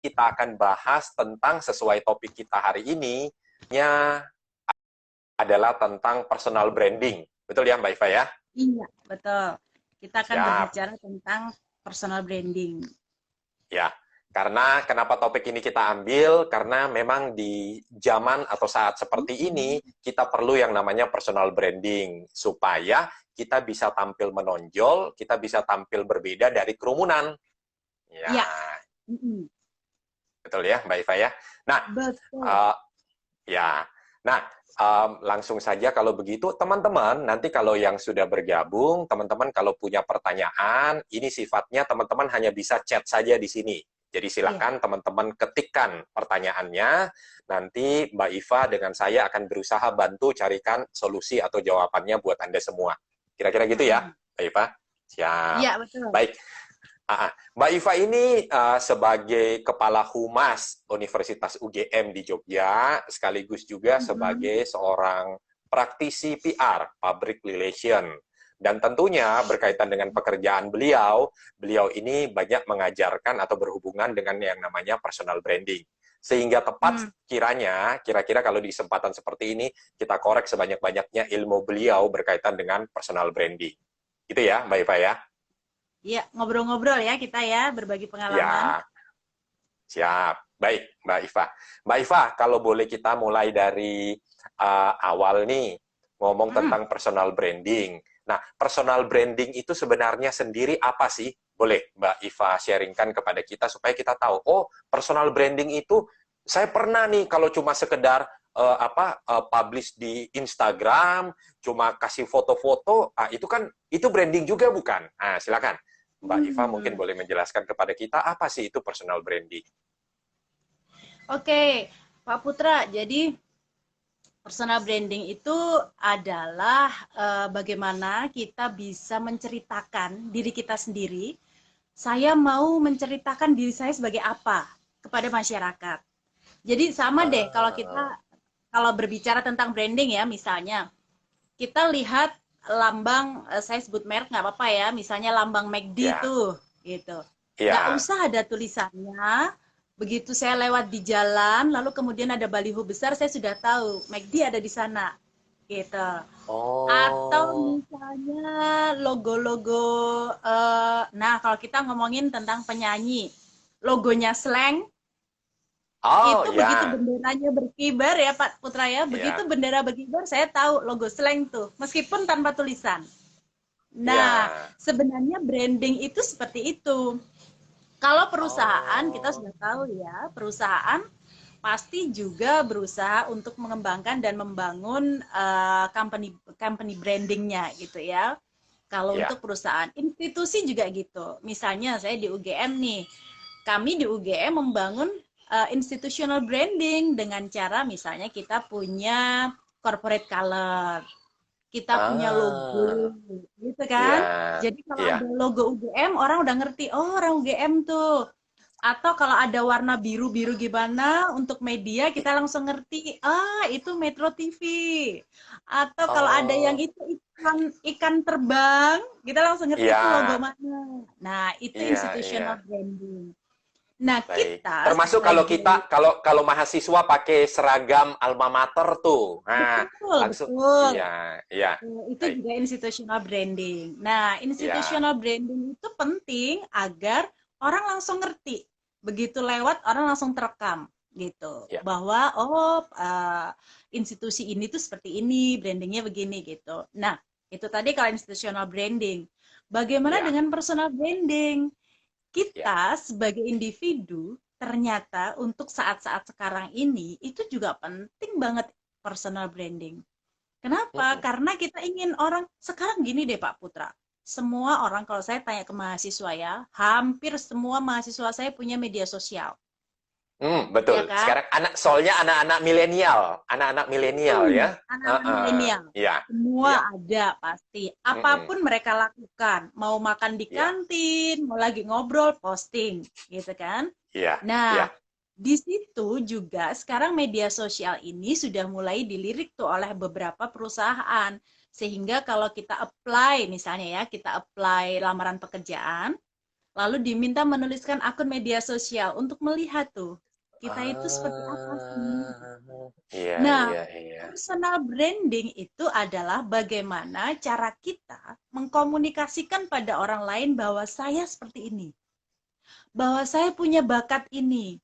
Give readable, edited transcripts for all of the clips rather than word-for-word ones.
kita akan bahas tentang sesuai topik kita hari ini, adalah tentang personal branding. Betul ya Mbak Iva ya? Iya, betul. Kita akan Siap. berbicara tentang personal branding. Ya, karena kenapa topik ini kita ambil? Karena memang di zaman atau saat seperti ini, kita perlu yang namanya personal branding, supaya kita bisa tampil menonjol, kita bisa tampil berbeda dari kerumunan. Ya, Iya. betul ya Mbak Iva ya? Nah, Betul. uh, ya, nah, langsung saja kalau begitu, teman-teman, nanti kalau yang sudah bergabung, teman-teman kalau punya pertanyaan, ini sifatnya teman-teman hanya bisa chat saja di sini. Jadi Iya. silakan teman-teman ketikkan pertanyaannya, nanti Mbak Iva dengan saya akan berusaha bantu carikan solusi atau jawabannya buat Anda semua. Kira-kira gitu ya, Mbak Iva? Siap. Iya, betul. Baik. Mbak Iva ini sebagai Kepala Humas Universitas UGM di Jogja, sekaligus juga sebagai seorang praktisi PR, Public Relation. Dan tentunya berkaitan dengan pekerjaan beliau, beliau ini banyak mengajarkan atau berhubungan dengan yang namanya personal branding. Sehingga tepat kiranya, kira-kira kalau di kesempatan seperti ini, kita korek sebanyak-banyaknya ilmu beliau berkaitan dengan personal branding. Gitu ya, Mbak Iva ya? Iya, ngobrol-ngobrol ya kita ya, berbagi pengalaman. Ya, siap. Baik, Mbak Iva. Mbak Iva, kalau boleh kita mulai dari awal nih, ngomong tentang personal branding. Nah, personal branding itu sebenarnya sendiri apa sih? Boleh Mbak Iva sharingkan kepada kita supaya kita tahu, oh, personal branding itu saya pernah nih kalau cuma sekedar publish di Instagram, cuma kasih foto-foto, itu kan itu branding juga bukan? Nah, silakan. Mbak Iva mungkin Hmm. boleh menjelaskan kepada kita apa sih itu personal branding. Oke, Pak Putra. Jadi personal branding itu adalah bagaimana kita bisa menceritakan diri kita sendiri. Saya mau menceritakan diri saya sebagai apa kepada masyarakat. Jadi sama deh kalau Ah, kita kalau berbicara tentang branding ya, misalnya kita lihat lambang, saya sebut merek nggak apa-apa ya, misalnya lambang McD ya, tuh, gitu. Nggak ya. usah ada tulisannya, begitu saya lewat di jalan, lalu kemudian ada baliho besar, saya sudah tahu McD ada di sana, gitu. Atau Oh, misalnya logo-logo, nah kalau kita ngomongin tentang penyanyi, logonya Slank, oh itu begitu ya, benderanya berkibar ya Pak Putra ya, begitu ya, bendera berkibar saya tahu logo Slank tuh, meskipun tanpa tulisan. Nah, ya. sebenarnya branding itu seperti itu. Kalau perusahaan kita Oh, sudah tahu ya, perusahaan pasti juga berusaha untuk mengembangkan dan membangun company company brandingnya gitu ya. Kalau ya, untuk perusahaan, institusi juga gitu. Misalnya saya di UGM nih, kami di UGM membangun institutional branding dengan cara misalnya kita punya corporate color, kita punya logo, ah, gitu ya, kan. Jadi kalau ya. ada logo UGM, orang udah ngerti, oh orang UGM tuh. Atau kalau ada warna biru-biru gimana untuk media, kita langsung ngerti, itu Metro TV. Atau kalau ada yang Oh, itu ikan terbang, kita langsung ngerti itu logo iya, mana. Nah, itu iya, iya. institutional branding. Nah, Baik. kita Termasuk kalau sebagai kita kalau mahasiswa pakai seragam alma mater tuh. Nah, betul, langsung betul. iya, iya. Itu Baik. juga institutional branding. Nah, Iya, institutional branding itu penting agar orang langsung ngerti. Begitu lewat, orang langsung terekam gitu. iya, Bahwa, oh, institusi ini tuh seperti ini, brandingnya begini gitu. Nah, itu tadi kalau institutional branding. Bagaimana iya, dengan personal branding? iya. Kita sebagai individu, ternyata untuk saat-saat sekarang ini, itu juga penting banget personal branding. Kenapa? Mm-mm. Karena kita ingin orang sekarang gini deh Pak Putra. Semua orang kalau saya tanya ke mahasiswa ya, hampir semua mahasiswa saya punya media sosial, ya Betul. kan? Sekarang soalnya anak-anak milenial ya. Anak-anak milenial. Iya, Semua iya, ada pasti. mm-mm. Apapun mereka lakukan, mau makan di Iya, kantin, mau lagi ngobrol, posting, gitu kan? iya, iya, Nah, di situ juga sekarang media sosial ini sudah mulai dilirik tuh oleh beberapa perusahaan. Sehingga kalau kita apply, misalnya ya, kita apply lamaran pekerjaan, lalu diminta menuliskan akun media sosial untuk melihat tuh kita itu seperti apa sih. Ah, iya, Nah, iya, iya. personal branding itu adalah bagaimana cara kita mengkomunikasikan pada orang lain bahwa saya seperti ini, bahwa saya punya bakat ini,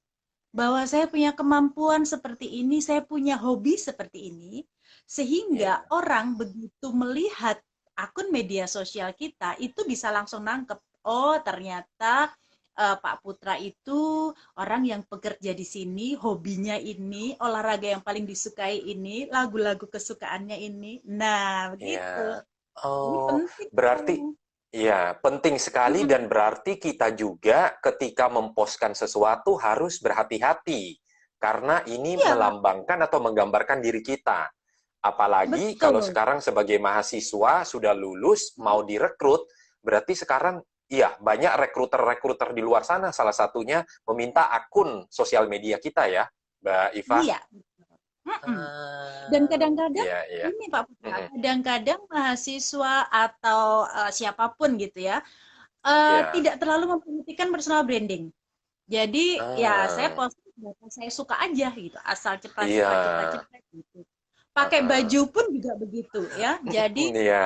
bahwa saya punya kemampuan seperti ini, saya punya hobi seperti ini, sehingga Iya, orang begitu melihat akun media sosial kita itu bisa langsung nangkep, oh ternyata Pak Putra itu orang yang bekerja di sini, hobinya ini, olahraga yang paling disukai ini, lagu-lagu kesukaannya ini. Nah, iya. begitu. Ini Oh, penting berarti tuh. iya, penting sekali dan berarti kita juga ketika memposkan sesuatu harus berhati-hati karena ini Iya, melambangkan atau menggambarkan diri kita. Apalagi kalau betul. sekarang sebagai mahasiswa sudah lulus mau direkrut, berarti sekarang iya banyak rekruter-rekruter di luar sana salah satunya meminta akun sosial media kita ya, Mbak Iva. Iya. Mm-mm. Dan Ah, kadang-kadang iya iya. ini Pak Putra, Mm-mm. kadang-kadang mahasiswa atau siapapun gitu ya, Iya. tidak terlalu memperhatikan personal branding. Jadi ya saya Ah, posting data saya suka aja gitu, asal cepat iya. cepat cepat cepat gitu. Pakai Heeh. baju pun juga begitu ya. Jadi Iya,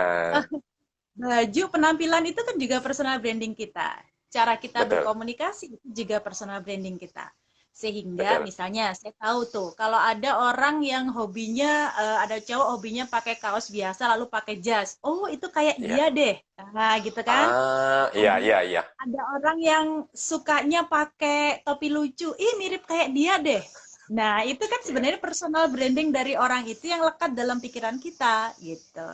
baju penampilan itu kan juga personal branding kita. Cara kita betul, berkomunikasi itu juga personal branding kita. Sehingga betul. misalnya saya tahu tuh kalau ada orang yang hobinya ada cowok hobinya pakai kaos biasa lalu pakai jas. Oh, itu kayak Iya. dia deh. Nah, gitu kan. Ah, iya, Ada iya, iya. ada orang yang sukanya pakai topi lucu. Ih, mirip kayak dia deh. Nah, itu kan Iya, sebenarnya personal branding dari orang itu yang lekat dalam pikiran kita gitu.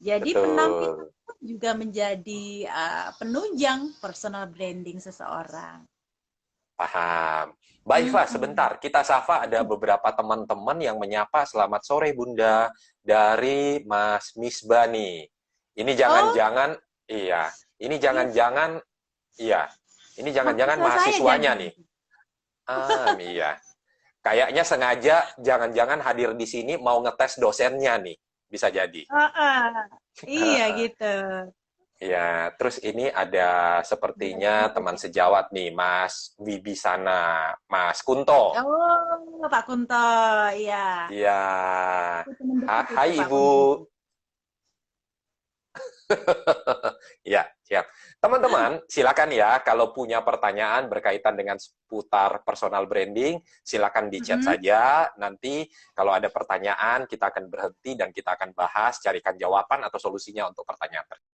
Jadi penampilan betul. pun juga menjadi penunjang personal branding seseorang. Paham. Mbak Iva, Mm-mm. sebentar. Kita sapa ada beberapa teman-teman yang menyapa selamat sore Bunda dari Mas Misbah nih. Ini Oh, jangan-jangan, iya. Ini iya, jangan-jangan, iya. Ini jangan-jangan mahasiswa saya mahasiswanya jangan. nih. Iya. Kayaknya sengaja jangan-jangan hadir di sini mau ngetes dosennya nih. Bisa jadi. Iya gitu. Ya, terus ini ada Berarti sepertinya teman dosen. sejawat nih, Mas Wibisana, Mas Kunto. Oh, Pak Kunto, iya. Iya. Itu teman dekat itu Hai Pak Ibu. Kunto. Ya, siap. Teman-teman, silakan ya kalau punya pertanyaan berkaitan dengan seputar personal branding, silakan di chat Mm-mm. saja. Nanti kalau ada pertanyaan, kita akan berhenti dan kita akan bahas, carikan jawaban atau solusinya untuk pertanyaan tersebut.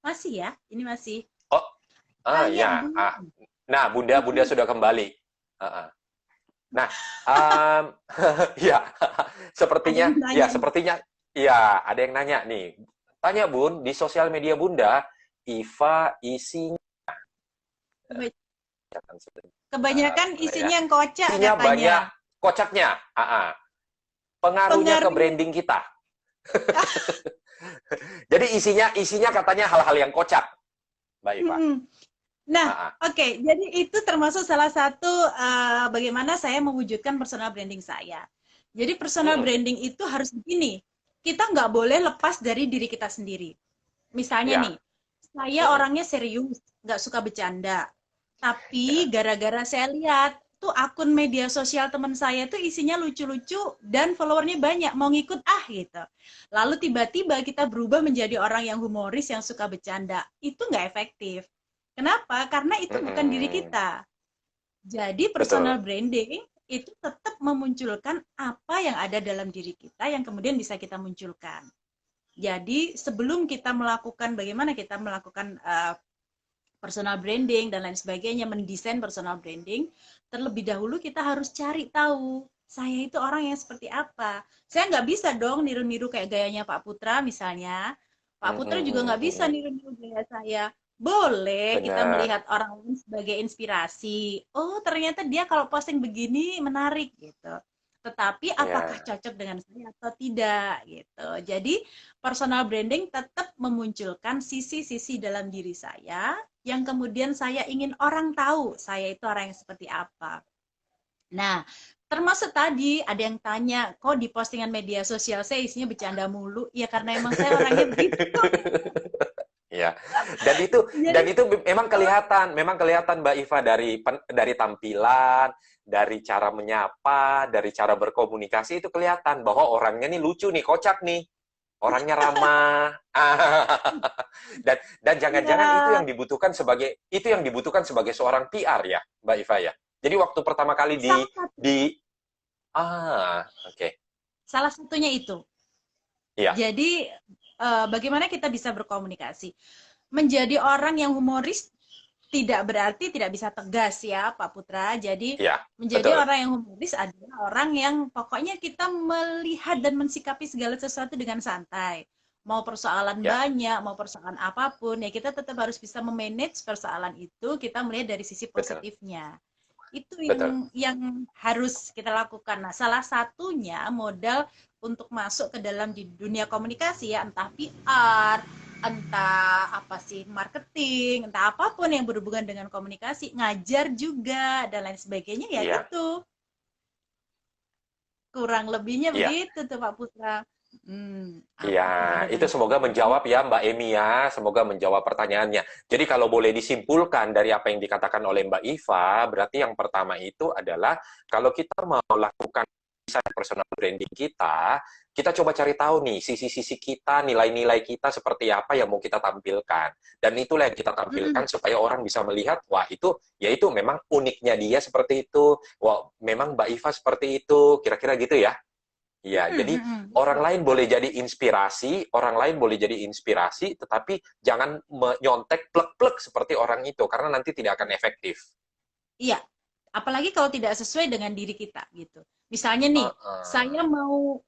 Masih ya? Ini masih. Oh, Tanya ya. dulu. Nah, Bunda Mm-mm. sudah kembali. Ah. Nah, ya, Ada sepertinya, yang ya, nanya nih. sepertinya, ya, ada yang nanya nih. Tanya Bun, di sosial media Bunda, Iva isinya, Keba- bentar, Kebanyakan mana ya? isinya yang kocak Isinya katanya. banyak kocaknya. Pengaruhnya ke Pengaruh. branding kita. Jadi isinya katanya hal-hal yang kocak, Mbak Iva. Mm-mm. Nah, Ah, ah. oke. Jadi itu termasuk salah satu bagaimana saya mewujudkan personal branding saya. Jadi personal Mm-mm. branding itu harus begini. Kita nggak boleh lepas dari diri kita sendiri. Misalnya nih, Ya, saya orangnya serius, nggak suka bercanda. Tapi gara-gara saya lihat tuh akun media sosial teman saya tuh isinya lucu-lucu dan followernya banyak, mau ngikut gitu. Lalu tiba-tiba kita berubah menjadi orang yang humoris, yang suka bercanda. Itu nggak efektif. Kenapa? Karena itu bukan diri Mm-mm. kita. Jadi personal Betul. branding itu tetap memunculkan apa yang ada dalam diri kita yang kemudian bisa kita munculkan. Jadi sebelum kita melakukan bagaimana kita melakukan personal branding dan lain sebagainya, mendesain personal branding, terlebih dahulu kita harus cari tahu saya itu orang yang seperti apa. Saya nggak bisa dong niru-niru kayak gayanya Pak Putra misalnya. Pak Putra juga nggak bisa Mm-mm. niru-niru gaya saya. Boleh kita Benar. melihat orang lain sebagai inspirasi. Oh, ternyata dia kalau posting begini menarik gitu. Tetapi apakah Ya. cocok dengan saya atau tidak gitu. Jadi personal branding tetap memunculkan sisi-sisi dalam diri saya yang kemudian saya ingin orang tahu saya itu orang yang seperti apa. Nah, termasuk tadi ada yang tanya, kok di postingan media sosial saya isinya bercanda mulu? Ya karena emang saya orangnya begitu. Ya, dan Jadi, itu memang kelihatan Mbak Iva dari tampilan, dari cara menyapa, dari cara berkomunikasi itu kelihatan bahwa orangnya nih lucu nih, kocak nih, orangnya ramah. Dan jangan-jangan ya, itu yang dibutuhkan sebagai seorang PR ya, Mbak Iva ya. Jadi waktu pertama kali salah satu, oke. salah satunya itu. Iya, Jadi, bagaimana kita bisa berkomunikasi? Menjadi orang yang humoris tidak berarti tidak bisa tegas ya Pak Putra. Jadi iya, menjadi betul, orang yang humoris adalah orang yang pokoknya kita melihat dan mensikapi segala sesuatu dengan santai. Mau persoalan ya, banyak, mau persoalan apapun, ya kita tetap harus bisa memanage persoalan itu, kita melihat dari sisi betul, positifnya. Itu betul. yang harus kita lakukan. Nah, salah satunya modal untuk masuk ke dalam di dunia komunikasi ya, entah PR, entah apa sih marketing, entah apapun yang berhubungan dengan komunikasi, ngajar juga dan lain sebagainya ya Iya, itu. Kurang lebihnya iya. begitu tuh Pak Putra. Iya, Apa tuh ada itu pertanyaan semoga lagi? menjawab ya Mbak Emi ya, semoga menjawab pertanyaannya. Jadi kalau boleh disimpulkan dari apa yang dikatakan oleh Mbak Iva, berarti yang pertama itu adalah kalau kita mau lakukan desain personal branding kita coba cari tahu nih sisi-sisi kita, nilai-nilai kita seperti apa yang mau kita tampilkan. Dan itulah yang kita tampilkan Mm-mm. supaya orang bisa melihat, wah itu, ya itu memang uniknya dia seperti itu, wah memang Mbak Iva seperti itu, kira-kira gitu ya. Iya, Mm-mm, jadi mm-mm, orang betul. lain boleh jadi inspirasi, orang lain boleh jadi inspirasi, tetapi jangan menyontek plek-plek seperti orang itu, karena nanti tidak akan efektif. Iya, apalagi kalau tidak sesuai dengan diri kita gitu. Misalnya nih, Uh-uh.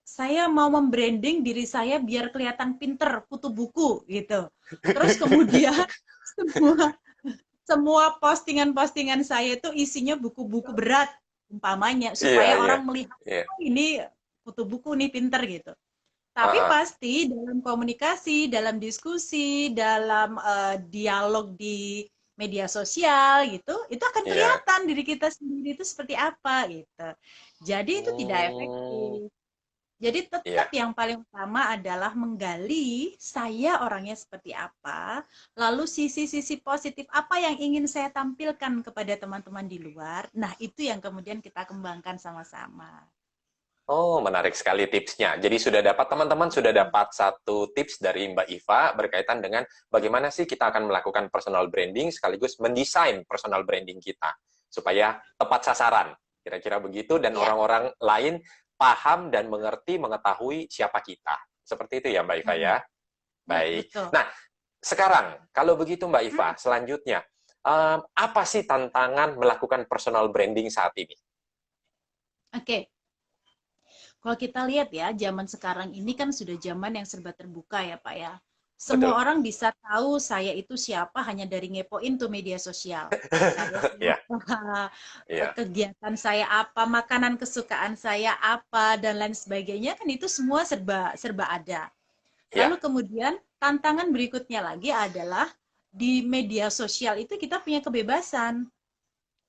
saya mau membranding diri saya biar kelihatan pinter, kutu buku gitu. Terus kemudian semua semua postingan-postingan saya itu isinya buku-buku berat umpamanya Iya, supaya iya, orang melihat iya. oh, ini kutu buku nih pinter gitu. Tapi Uh-uh. pasti dalam komunikasi, dalam diskusi, dalam dialog di media sosial gitu, itu akan Iya. kelihatan diri kita sendiri itu seperti apa gitu. Jadi itu tidak Hmm, efektif. Jadi tetap iya. yang paling utama adalah menggali saya orangnya seperti apa, lalu sisi-sisi positif apa yang ingin saya tampilkan kepada teman-teman di luar. Nah, itu yang kemudian kita kembangkan sama-sama. Oh, menarik sekali tipsnya. Jadi teman-teman sudah dapat satu tips dari Mbak Iva berkaitan dengan bagaimana sih kita akan melakukan personal branding sekaligus mendesain personal branding kita supaya tepat sasaran. Kira-kira begitu dan Iya, orang-orang lain paham dan mengerti, mengetahui siapa kita. Seperti itu ya Mbak Iva ya. iya Baik. betul. Nah, sekarang kalau begitu Mbak Iva, selanjutnya apa sih tantangan melakukan personal branding saat ini? Oke, kalau kita lihat ya, zaman sekarang ini kan sudah zaman yang serba terbuka ya Pak ya. Semua Betul. orang bisa tahu saya itu siapa hanya dari ngepoin tuh media sosial. Saya Ya, siapa, ya, kegiatan saya apa, makanan kesukaan saya apa, dan lain sebagainya kan itu semua serba serba ada. ya. Lalu kemudian tantangan berikutnya lagi adalah di media sosial itu kita punya kebebasan.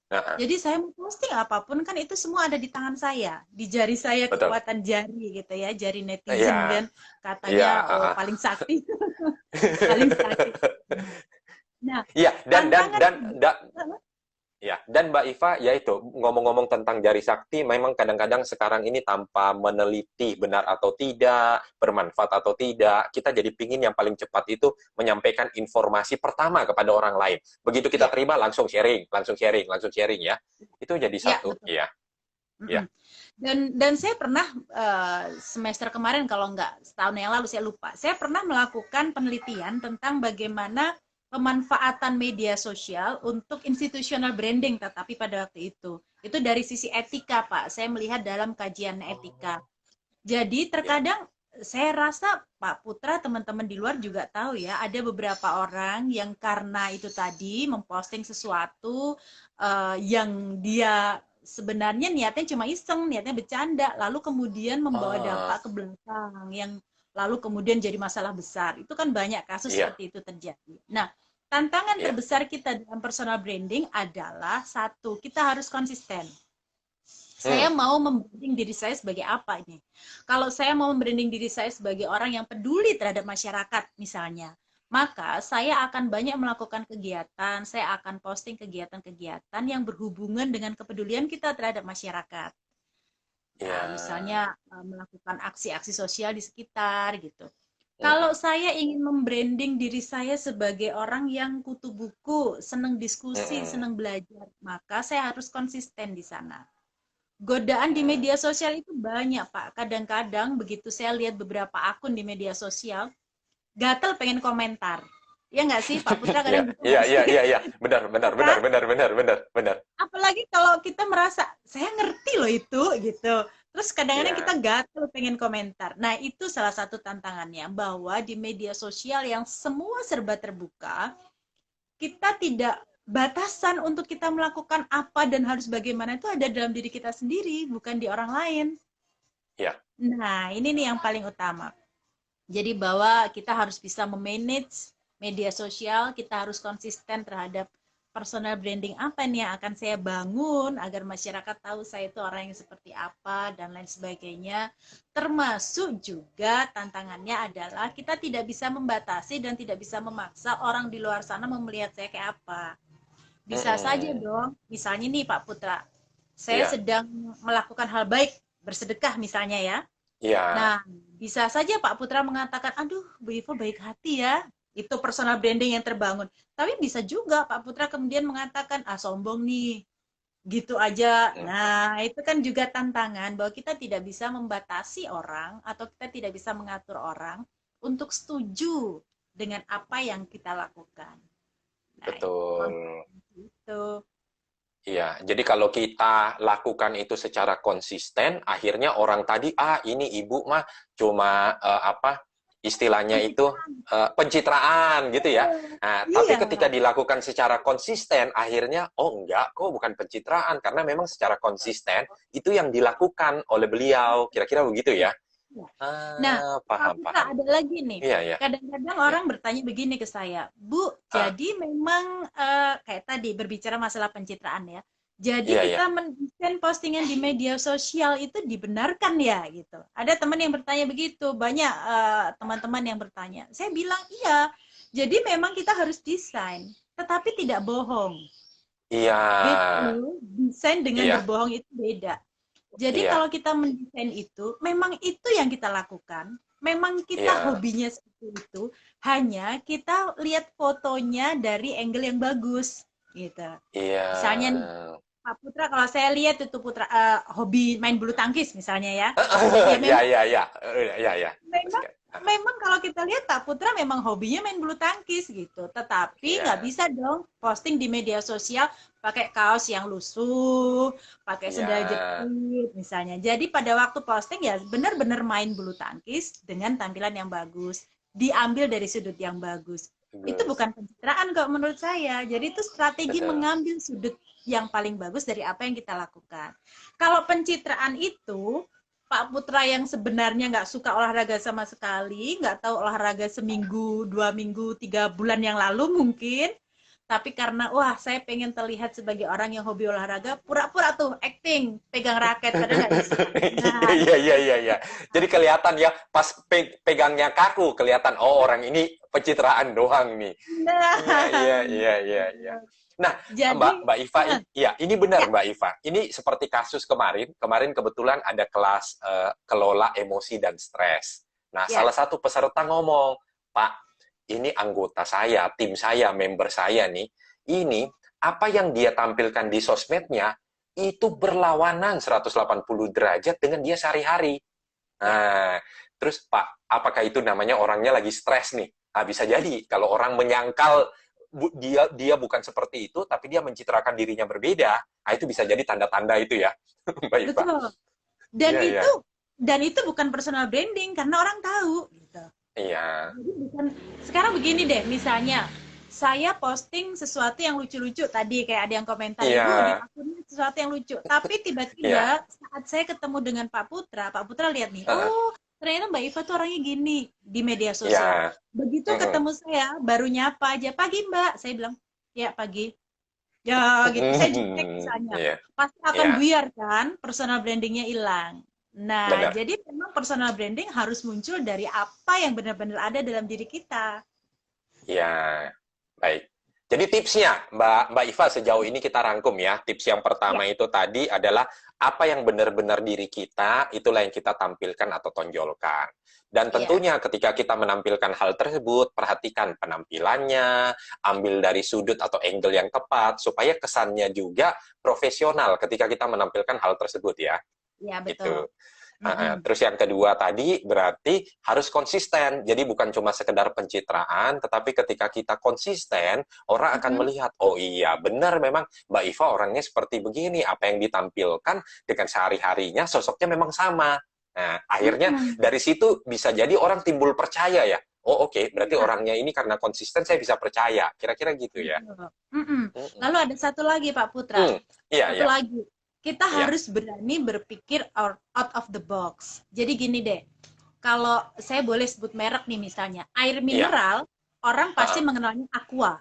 Heeh. Jadi saya mau posting apapun kan itu semua ada di tangan saya, di jari saya Betul. kekuatan jari gitu ya, jari netizen Iya, kan iya, katanya heeh. paling sakti, paling sakti. Nah, Iya, tantangan ya, dan Mbak Iva, ya itu, ngomong-ngomong tentang jari sakti, memang kadang-kadang sekarang ini tanpa meneliti benar atau tidak, bermanfaat atau tidak, kita jadi pingin yang paling cepat itu menyampaikan informasi pertama kepada orang lain. Begitu kita ya, terima, langsung sharing, langsung sharing, langsung sharing ya. Itu jadi ya satu, betul. ya, ya. Mm-mm. Dan saya pernah semester kemarin kalau nggak setahun yang lalu saya lupa, saya pernah melakukan penelitian tentang bagaimana pemanfaatan media sosial untuk institutional branding, tetapi pada waktu itu dari sisi etika Pak, saya melihat dalam kajian etika. Oh, Jadi ya, terkadang saya rasa Pak Putra, teman-teman di luar juga tahu ya, ada beberapa orang yang karena itu tadi memposting sesuatu yang dia sebenarnya niatnya cuma iseng, niatnya bercanda, lalu kemudian membawa ah, dampak ke belakang yang lalu kemudian jadi masalah besar. Itu kan banyak kasus iya, seperti itu terjadi. Nah, tantangan iya, terbesar kita dalam personal branding adalah satu, kita harus konsisten. Saya hmm, mau membranding diri saya sebagai apa ini? Kalau saya mau membranding diri saya sebagai orang yang peduli terhadap masyarakat misalnya, maka saya akan banyak melakukan kegiatan, saya akan posting kegiatan-kegiatan yang berhubungan dengan kepedulian kita terhadap masyarakat. iya, Nah, misalnya melakukan aksi-aksi sosial di sekitar gitu. hmm, Kalau saya ingin membranding diri saya sebagai orang yang kutu buku, senang diskusi, hmm, senang belajar, maka saya harus konsisten di sana. Godaan di hmm. media sosial itu banyak, Pak. Kadang-kadang begitu saya lihat beberapa akun di media sosial, gatel pengen komentar. Ya nggak sih, Pak Putra Iya, kadang gitu iya, nggak iya, sih? iya, iya, benar, benar, Ya benar, kan? benar, benar, benar, benar. Apalagi kalau kita merasa, saya ngerti loh itu, gitu. Terus kadang-kadang kita Iya, gatel pengen komentar. Nah, itu salah satu tantangannya, bahwa di media sosial yang semua serba terbuka, kita tidak batasan untuk kita melakukan apa dan harus bagaimana itu ada dalam diri kita sendiri, bukan di orang lain. iya, Nah, ini nih yang paling utama. Jadi bahwa kita harus bisa memanage media sosial, kita harus konsisten terhadap personal branding apa nih yang akan saya bangun agar masyarakat tahu saya itu orang yang seperti apa dan lain sebagainya. Termasuk juga tantangannya adalah kita tidak bisa membatasi dan tidak bisa memaksa orang di luar sana melihat saya kayak apa. Bisa saja hmm, dong, misalnya nih Pak Putra, saya iya, sedang melakukan hal baik, bersedekah misalnya ya. iya. Nah, bisa saja Pak Putra mengatakan, aduh, Bu Ivo baik hati ya. Itu personal branding yang terbangun. Tapi bisa juga Pak Putra kemudian mengatakan, ah sombong nih, gitu aja. Hmm. Nah, itu kan juga tantangan bahwa kita tidak bisa membatasi orang atau kita tidak bisa mengatur orang untuk setuju dengan apa yang kita lakukan. Nah, Betul. konsep itu. Iya, jadi kalau kita lakukan itu secara konsisten, akhirnya orang tadi, ah ini ibu mah cuma apa istilahnya itu Pencitraan. pencitraan gitu ya. Nah, tapi Iya, ketika dilakukan secara konsisten, akhirnya oh enggak kok bukan pencitraan karena memang secara konsisten itu yang dilakukan oleh beliau. Kira-kira begitu iya, ya? iya. Nah, Ah, Pak paham, Putra paham. ada lagi nih. Iya, iya, Kadang-kadang iya. orang bertanya begini ke saya, Bu, Ah, jadi memang kayak tadi berbicara masalah pencitraan ya. Jadi iya, iya. kita mendesain postingan di media sosial itu dibenarkan ya gitu. Ada teman yang bertanya begitu, banyak teman-teman yang bertanya. Saya bilang iya. Jadi memang kita harus desain, tetapi tidak bohong. Iya, Beda loh, desain dengan iya, berbohong itu beda. Jadi iya, kalau kita mendesain itu, memang itu yang kita lakukan. Memang kita iya, hobinya seperti itu. Hanya kita lihat fotonya dari angle yang bagus, gitu. iya. Misalnya nih, Pak Putra, kalau saya lihat itu Putra hobi main bulu tangkis misalnya ya. Ya Iya, memang iya, iya. Iya, iya. memang memang kalau kita lihat Pak Putra memang hobinya main bulu tangkis gitu. Tetapi nggak Iya, bisa dong posting di media sosial pakai kaos yang lusuh, pakai iya. sendal jepit misalnya. Jadi pada waktu posting ya benar-benar main bulu tangkis dengan tampilan yang bagus, diambil dari sudut yang bagus. Itu Bagus. bukan pencitraan kok menurut saya. Jadi itu strategi Betul. mengambil sudut yang paling bagus dari apa yang kita lakukan. Kalau pencitraan itu Pak Putra yang sebenarnya nggak suka olahraga sama sekali, nggak tahu olahraga seminggu, 2 minggu, 3 bulan yang lalu mungkin, tapi karena wah saya pengen terlihat sebagai orang yang hobi olahraga, pura-pura tuh acting, pegang raket, padahal nggak bisa. Nah, Iya, iya, iya, iya. Jadi kelihatan ya pas pegangnya kaku, kelihatan oh orang ini pencitraan doang nih. Iya, iya, Nah, iya, iya, iya. Nah, jadi Mbak Iva, eh, ya ini benar ya, Mbak Iva. Ini seperti kasus kemarin. Kemarin kebetulan ada kelas kelola emosi dan stres. Nah, ya, salah satu peserta ngomong, Pak, ini anggota saya, tim saya, member saya nih, ini apa yang dia tampilkan di sosmednya itu berlawanan 180 derajat dengan dia sehari-hari. ya, Nah, terus Pak, apakah itu namanya orangnya lagi stres nih? Nah, bisa jadi kalau orang menyangkal dia bukan seperti itu, tapi dia mencitrakan dirinya berbeda. Nah, itu bisa jadi tanda-tanda itu ya, Mbak Iva. betul. Dan Iya, iya. itu dan itu bukan personal branding karena orang tahu gitu. Iya. Jadi bukan sekarang begini deh, misalnya saya posting sesuatu yang lucu-lucu tadi kayak ada yang komentar Iya. ibu di akunnya sesuatu yang lucu, tapi Iya. tiba-tiba saat saya ketemu dengan Pak Putra lihat nih, Heeh. oh ternyata Mbak Iva tuh orangnya gini di media sosial. Iya. Begitu Mm-mm. ketemu saya baru nyapa aja, pagi Mbak, saya bilang ya pagi. Ya gitu, saya jutek misalnya, Iya. pasti akan Iya. buyar kan, personal brandingnya hilang. Nah, Benar. jadi memang personal branding harus muncul dari apa yang benar-benar ada dalam diri kita. Iya. Baik. Jadi tipsnya, Mbak Iva, sejauh ini kita rangkum ya. Tips yang Ya, pertama itu tadi adalah apa yang benar-benar diri kita, itulah yang kita tampilkan atau tonjolkan. Dan iya, tentunya ketika kita menampilkan hal tersebut, perhatikan penampilannya, ambil dari sudut atau angle yang tepat, supaya kesannya juga profesional ketika kita menampilkan hal tersebut ya. iya betul. Gitu. Mm-mm. Terus yang kedua tadi berarti harus konsisten. Jadi bukan cuma sekedar pencitraan, tetapi ketika kita konsisten, orang akan Mm-mm. melihat, oh iya benar memang Mbak Iva orangnya seperti begini. Apa yang ditampilkan dengan sehari-harinya sosoknya memang sama. Nah, akhirnya Mm-mm. dari situ bisa jadi orang timbul percaya ya. Oh oke, berarti Iya, orangnya ini karena konsisten saya bisa percaya. Kira-kira gitu ya. betul. Mm-mm. Mm-mm. Lalu ada satu lagi Pak Putra, Hmm, iya, satu iya, lagi. Kita iya, harus berani berpikir out of the box. Jadi gini deh, kalau saya boleh sebut merek nih misalnya, air iya, mineral, orang pasti uh-uh, mengenalnya Aqua,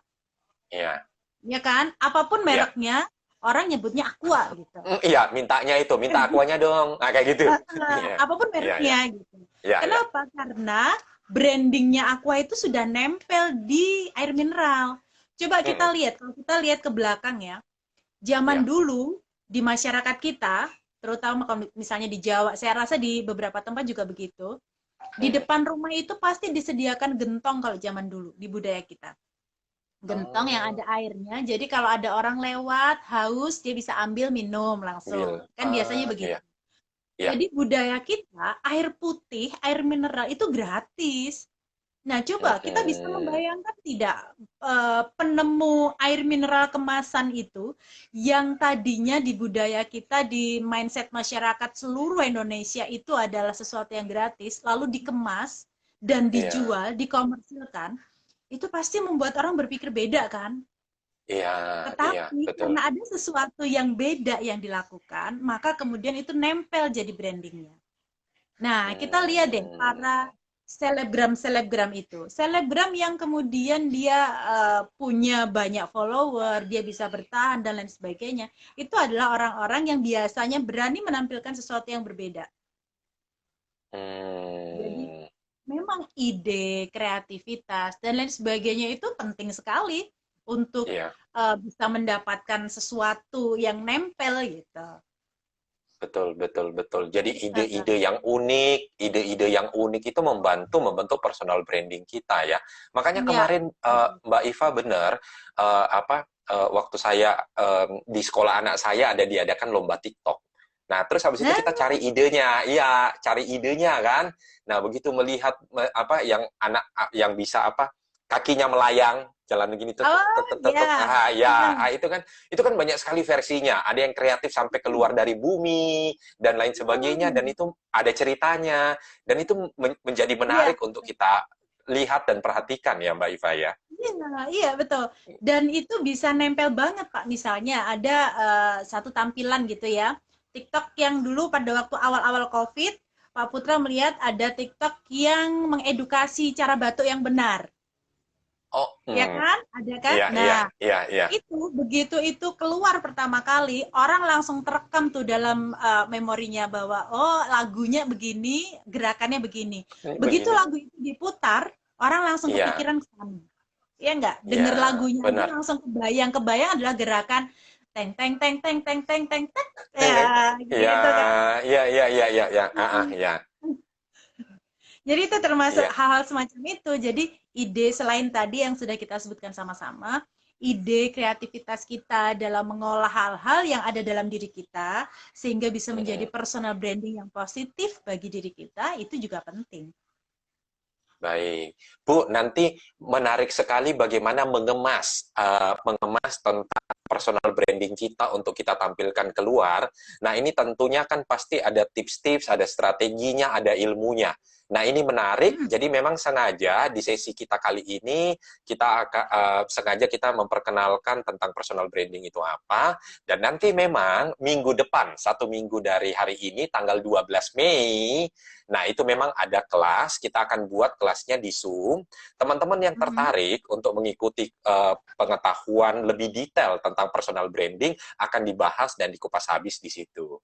iya, ya kan? Apapun iya. mereknya, orang nyebutnya Aqua gitu. Iya, mintanya itu, minta akuanya dong. Nah, kayak gitu. Iya, Apapun iya, iya, mereknya gitu. iya, iya. Kenapa? Karena brandingnya Aqua itu sudah nempel di air mineral. Coba kita Mm-mm. lihat, kalau kita lihat ke belakang ya, zaman Iya. dulu di masyarakat kita, terutama kalau misalnya di Jawa, saya rasa di beberapa tempat juga begitu, di Mm-mm. depan rumah itu pasti disediakan gentong kalau zaman dulu di budaya kita. Gentong yang ada Oh, airnya, jadi kalau ada orang lewat, haus, dia bisa ambil minum langsung. ambil. Kan biasanya begitu. Iya, iya. Jadi budaya kita, air putih, air mineral itu gratis. Nah, coba kita bisa Mm-mm. membayangkan tidak penemu air mineral kemasan itu yang tadinya di budaya kita, di mindset masyarakat seluruh Indonesia itu adalah sesuatu yang gratis, lalu dikemas dan Iya, dijual, dikomersilkan, itu pasti membuat orang berpikir beda kan? iya, iya, Tetapi betul. karena ada sesuatu yang beda yang dilakukan, maka kemudian itu nempel jadi brandingnya. Nah, kita lihat deh Hmm, para selebgram-selebgram itu. Selebgram yang kemudian dia punya banyak follower, dia bisa bertahan dan lain sebagainya. Itu adalah orang-orang yang biasanya berani menampilkan sesuatu yang berbeda. Jadi hmm, memang ide, kreativitas dan lain sebagainya itu penting sekali untuk iya. bisa mendapatkan sesuatu yang nempel gitu. Betul, betul, betul. Jadi Uh, ide-ide yang unik itu membantu membentuk personal branding kita ya. Makanya ya, kemarin Mbak Iva benar waktu saya di sekolah anak saya ada diadakan lomba TikTok. Nah, terus habis itu nah, kita cari idenya, iya, cari idenya kan. Nah, begitu melihat yang anak yang bisa kakinya melayang, jalan begini tek tek tek oh tek tek, tek. ya, Ah, ya, itu kan banyak sekali versinya. Ada yang kreatif sampai keluar dari bumi dan lain sebagainya dan itu ada ceritanya dan itu menjadi iya. menarik untuk kita lihat dan perhatikan ya Mbak Iva ya. Iya, iya betul. Dan itu bisa nempel banget Pak. Misalnya ada satu tampilan gitu ya. TikTok yang dulu pada waktu awal-awal COVID, Pak Putra melihat ada TikTok yang mengedukasi cara batuk yang benar. Oh, Ya kan? Ada kan? iya, iya, Nah, iya, iya. itu begitu itu keluar pertama kali, orang langsung terekam tuh dalam memorinya bahwa oh lagunya begini, gerakannya begini. Begitu Begini. lagu itu diputar, orang langsung Iya, kepikiran ke sana. Iya nggak? iya, Denger lagunya aja benar. langsung kebayang. Kebayang adalah gerakan teng teng teng teng teng teng teng teng. Teng Ya, teng. Iya, gitu kan. iya, iya, iya, iya, iya. Iya, Jadi itu termasuk iya. hal-hal semacam itu. Jadi ide selain tadi yang sudah kita sebutkan sama-sama, ide kreativitas kita dalam mengolah hal-hal yang ada dalam diri kita sehingga bisa menjadi Mm-mm. personal branding yang positif bagi diri kita itu juga penting. Baik, Bu, nanti menarik sekali bagaimana mengemas tentang personal branding kita untuk kita tampilkan keluar. Nah, ini tentunya kan pasti ada tips-tips, ada strateginya, ada ilmunya. Nah, ini menarik. Hmm. Jadi memang sengaja di sesi kita kali ini kita akan sengaja kita memperkenalkan tentang personal branding itu apa. Dan nanti memang minggu depan, 1 minggu dari hari ini, tanggal 12 Mei, nah, itu memang ada kelas, kita akan buat kelasnya di Zoom. Teman-teman yang Hmm. tertarik untuk mengikuti pengetahuan lebih detail tentang personal branding akan dibahas dan dikupas habis di situ.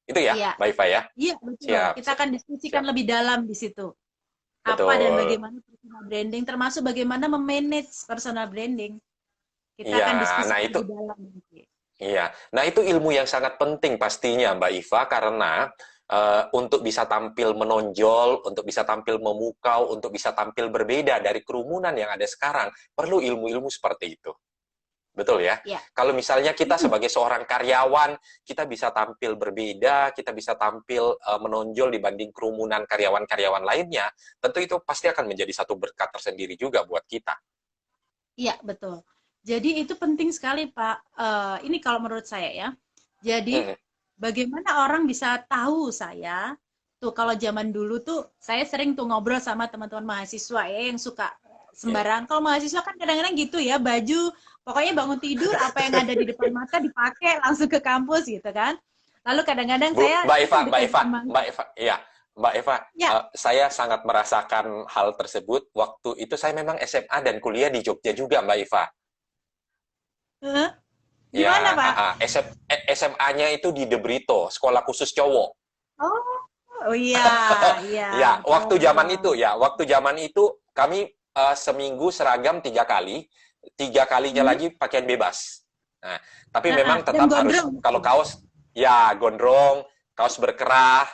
Itu ya, Iya, Mbak Iva ya? iya betul. Siap, Kita siap, akan diskusikan siap. lebih dalam di situ. Apa dan Betul. bagaimana personal branding, termasuk bagaimana memanage personal branding. Kita Iya, akan nah diskusikan itu lebih dalam nanti. iya. Nah, itu ilmu yang sangat penting pastinya, Mbak Iva, karena untuk bisa tampil menonjol, untuk bisa tampil memukau, untuk bisa tampil berbeda dari kerumunan yang ada sekarang, perlu ilmu-ilmu seperti itu. Betul ya? Ya. Kalau misalnya kita sebagai seorang karyawan, kita bisa tampil berbeda, kita bisa tampil menonjol dibanding kerumunan karyawan-karyawan lainnya, tentu itu pasti akan menjadi satu berkat tersendiri juga buat kita. Iya, betul. Jadi itu penting sekali, Pak. Ini kalau menurut saya ya. Jadi Mm, bagaimana orang bisa tahu saya? Tuh kalau zaman dulu tuh saya sering tuh ngobrol sama teman-teman mahasiswa ya yang suka ya. sembarangan. Kalau mahasiswa kan kadang-kadang gitu ya, baju pokoknya bangun tidur apa yang ada di depan mata dipakai langsung ke kampus gitu kan. Lalu kadang-kadang Bu, saya Mbak Eva, kan Mbak dekat Eva, dengan Mbak Eva, ya, Mbak Eva, ya, saya sangat merasakan hal tersebut. Waktu itu saya memang SMA dan kuliah di Jogja juga, Mbak Eva. gimana Ya, Pak? SMA-nya itu di De Brito, sekolah khusus cowok. Oh, oh iya, iya, Ya, betul. waktu zaman itu kami seminggu seragam 3 kali, 3 kalinya Hmm. lagi pakaian bebas. Nah, tapi memang Dan tetap harus gondrong. kalau kaos ya gondrong, kaos berkerah,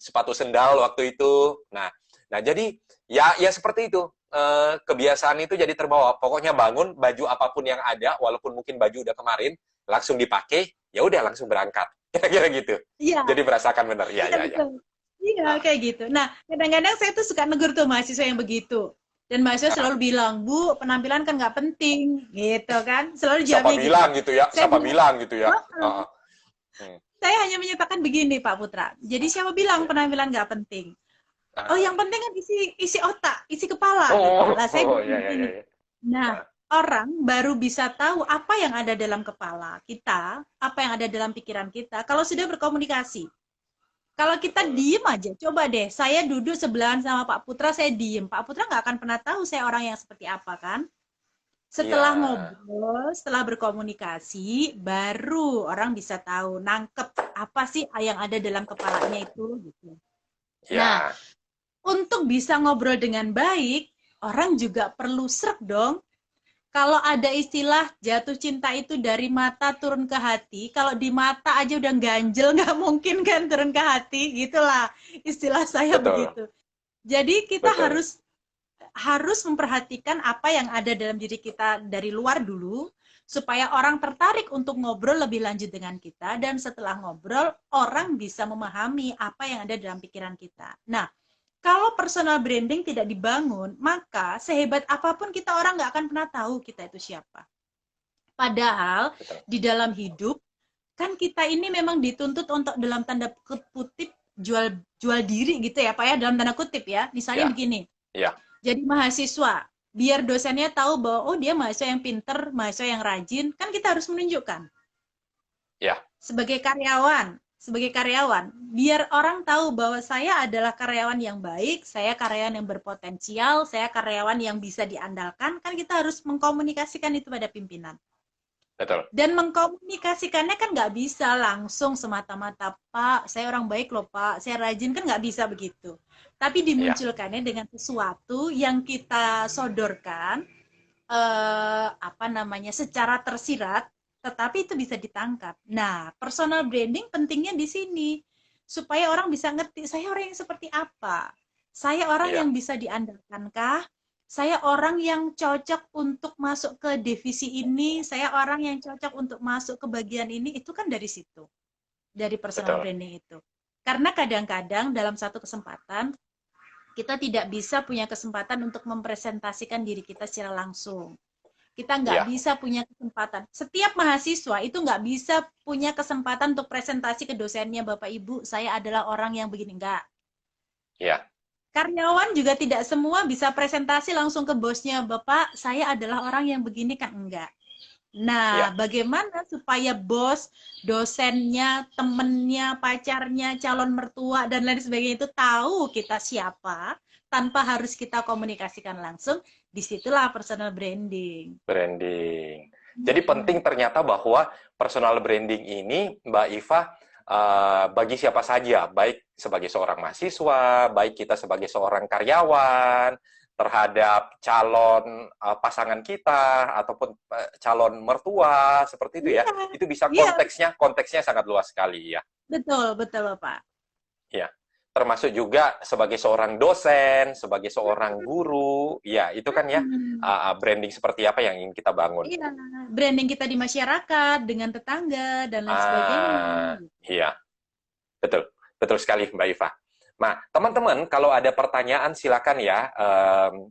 sepatu sendal waktu itu. Nah, jadi ya seperti itu. Kebiasaan itu jadi terbawa. Pokoknya bangun baju apapun yang ada, walaupun mungkin baju udah kemarin, langsung dipakai, ya udah langsung berangkat. Kira-kira gitu. Iya, Jadi merasakan benar. Ya, iya ya, ya. betul. Iya, Ah, kayak gitu. Nah, kadang-kadang saya tuh suka negur tuh mahasiswa yang begitu. Dan mahasiswa ah. selalu bilang, Bu, penampilan kan nggak penting, gitu kan. Selalu Siapa jawabnya gitu. bilang gitu ya? Saya Siapa bilang, bilang gitu ya? oh, Ah, hmm. saya hanya menyatakan begini, Pak Putra. Jadi siapa bilang Ya. penampilan nggak penting? Oh, Ah. yang penting kan isi otak, isi kepala gitu. Oh, Lah saya oh, ya, bilang ya, ya, begini. ya. Nah, Ah, orang baru bisa tahu apa yang ada dalam kepala kita, apa yang ada dalam pikiran kita kalau sudah berkomunikasi. Kalau kita betul, diem aja, coba deh, saya duduk sebelahan sama Pak Putra, saya diem. Pak Putra nggak akan pernah tahu saya orang yang seperti apa kan? iya, Setelah ngobrol, setelah berkomunikasi, baru orang bisa tahu, nangkep apa sih yang ada dalam kepalanya itu. Gitu. Nah, iya, untuk bisa ngobrol dengan baik, orang juga perlu serk dong. Kalau ada istilah jatuh cinta itu dari mata turun ke hati, kalau di mata aja udah ganjel, nggak mungkin kan turun ke hati, gitulah istilah saya betul, begitu. Jadi kita betul, harus memperhatikan apa yang ada dalam diri kita dari luar dulu, supaya orang tertarik untuk ngobrol lebih lanjut dengan kita, dan setelah ngobrol, orang bisa memahami apa yang ada dalam pikiran kita. Nah, kalau personal branding tidak dibangun, maka sehebat apapun kita orang nggak akan pernah tahu kita itu siapa. Padahal betul. di dalam hidup kan kita ini memang dituntut untuk dalam tanda kutip jual jual diri gitu ya Pak ya, dalam tanda kutip ya. Misalnya Ya, begini, ya, jadi mahasiswa, biar dosennya tahu bahwa oh dia mahasiswa yang pinter, mahasiswa yang rajin, kan kita harus menunjukkan ya, sebagai karyawan, biar orang tahu bahwa saya adalah karyawan yang baik, saya karyawan yang berpotensial, saya karyawan yang bisa diandalkan, kan kita harus mengkomunikasikan itu pada pimpinan. betul. Dan mengkomunikasikannya kan nggak bisa langsung semata-mata, Pak, saya orang baik loh Pak, saya rajin, kan nggak bisa begitu. Tapi Ya, dimunculkannya dengan sesuatu yang kita sodorkan, apa namanya, secara tersirat, tetapi itu bisa ditangkap. Nah, personal branding pentingnya di sini, supaya orang bisa ngerti, saya orang yang seperti apa, saya orang yang ya, bisa diandalkankah, saya orang yang cocok untuk masuk ke divisi ini, saya orang yang cocok untuk masuk ke bagian ini, itu kan dari situ, dari personal betul. branding itu. Karena kadang-kadang dalam satu kesempatan, kita tidak bisa punya kesempatan untuk mempresentasikan diri kita secara langsung. Kita nggak Ya, bisa punya kesempatan. Setiap mahasiswa itu nggak bisa punya kesempatan untuk presentasi ke dosennya, Bapak Ibu, saya adalah orang yang begini. Nggak. ya, Karyawan juga tidak semua bisa presentasi langsung ke bosnya, Bapak, saya adalah orang yang begini, kan enggak. Nah, ya. bagaimana supaya bos, dosennya, temennya, pacarnya, calon mertua, dan lain sebagainya itu tahu kita siapa, tanpa harus kita komunikasikan langsung, disitulah personal branding. Branding. Jadi penting ternyata bahwa personal branding ini, Mbak Iva, bagi siapa saja, baik sebagai seorang mahasiswa, baik kita sebagai seorang karyawan, terhadap calon pasangan kita ataupun calon mertua seperti Iya, itu bisa iya, konteksnya sangat luas sekali ya. betul, betul, Bapak. Ya, termasuk juga sebagai seorang dosen, sebagai seorang guru, ya itu kan ya Hmm. branding seperti apa yang ingin kita bangun. Iya, branding kita di masyarakat, dengan tetangga, dan lain sebagainya. Iya, betul, betul sekali Mbak Iva. Nah, teman-teman, kalau ada pertanyaan silakan ya.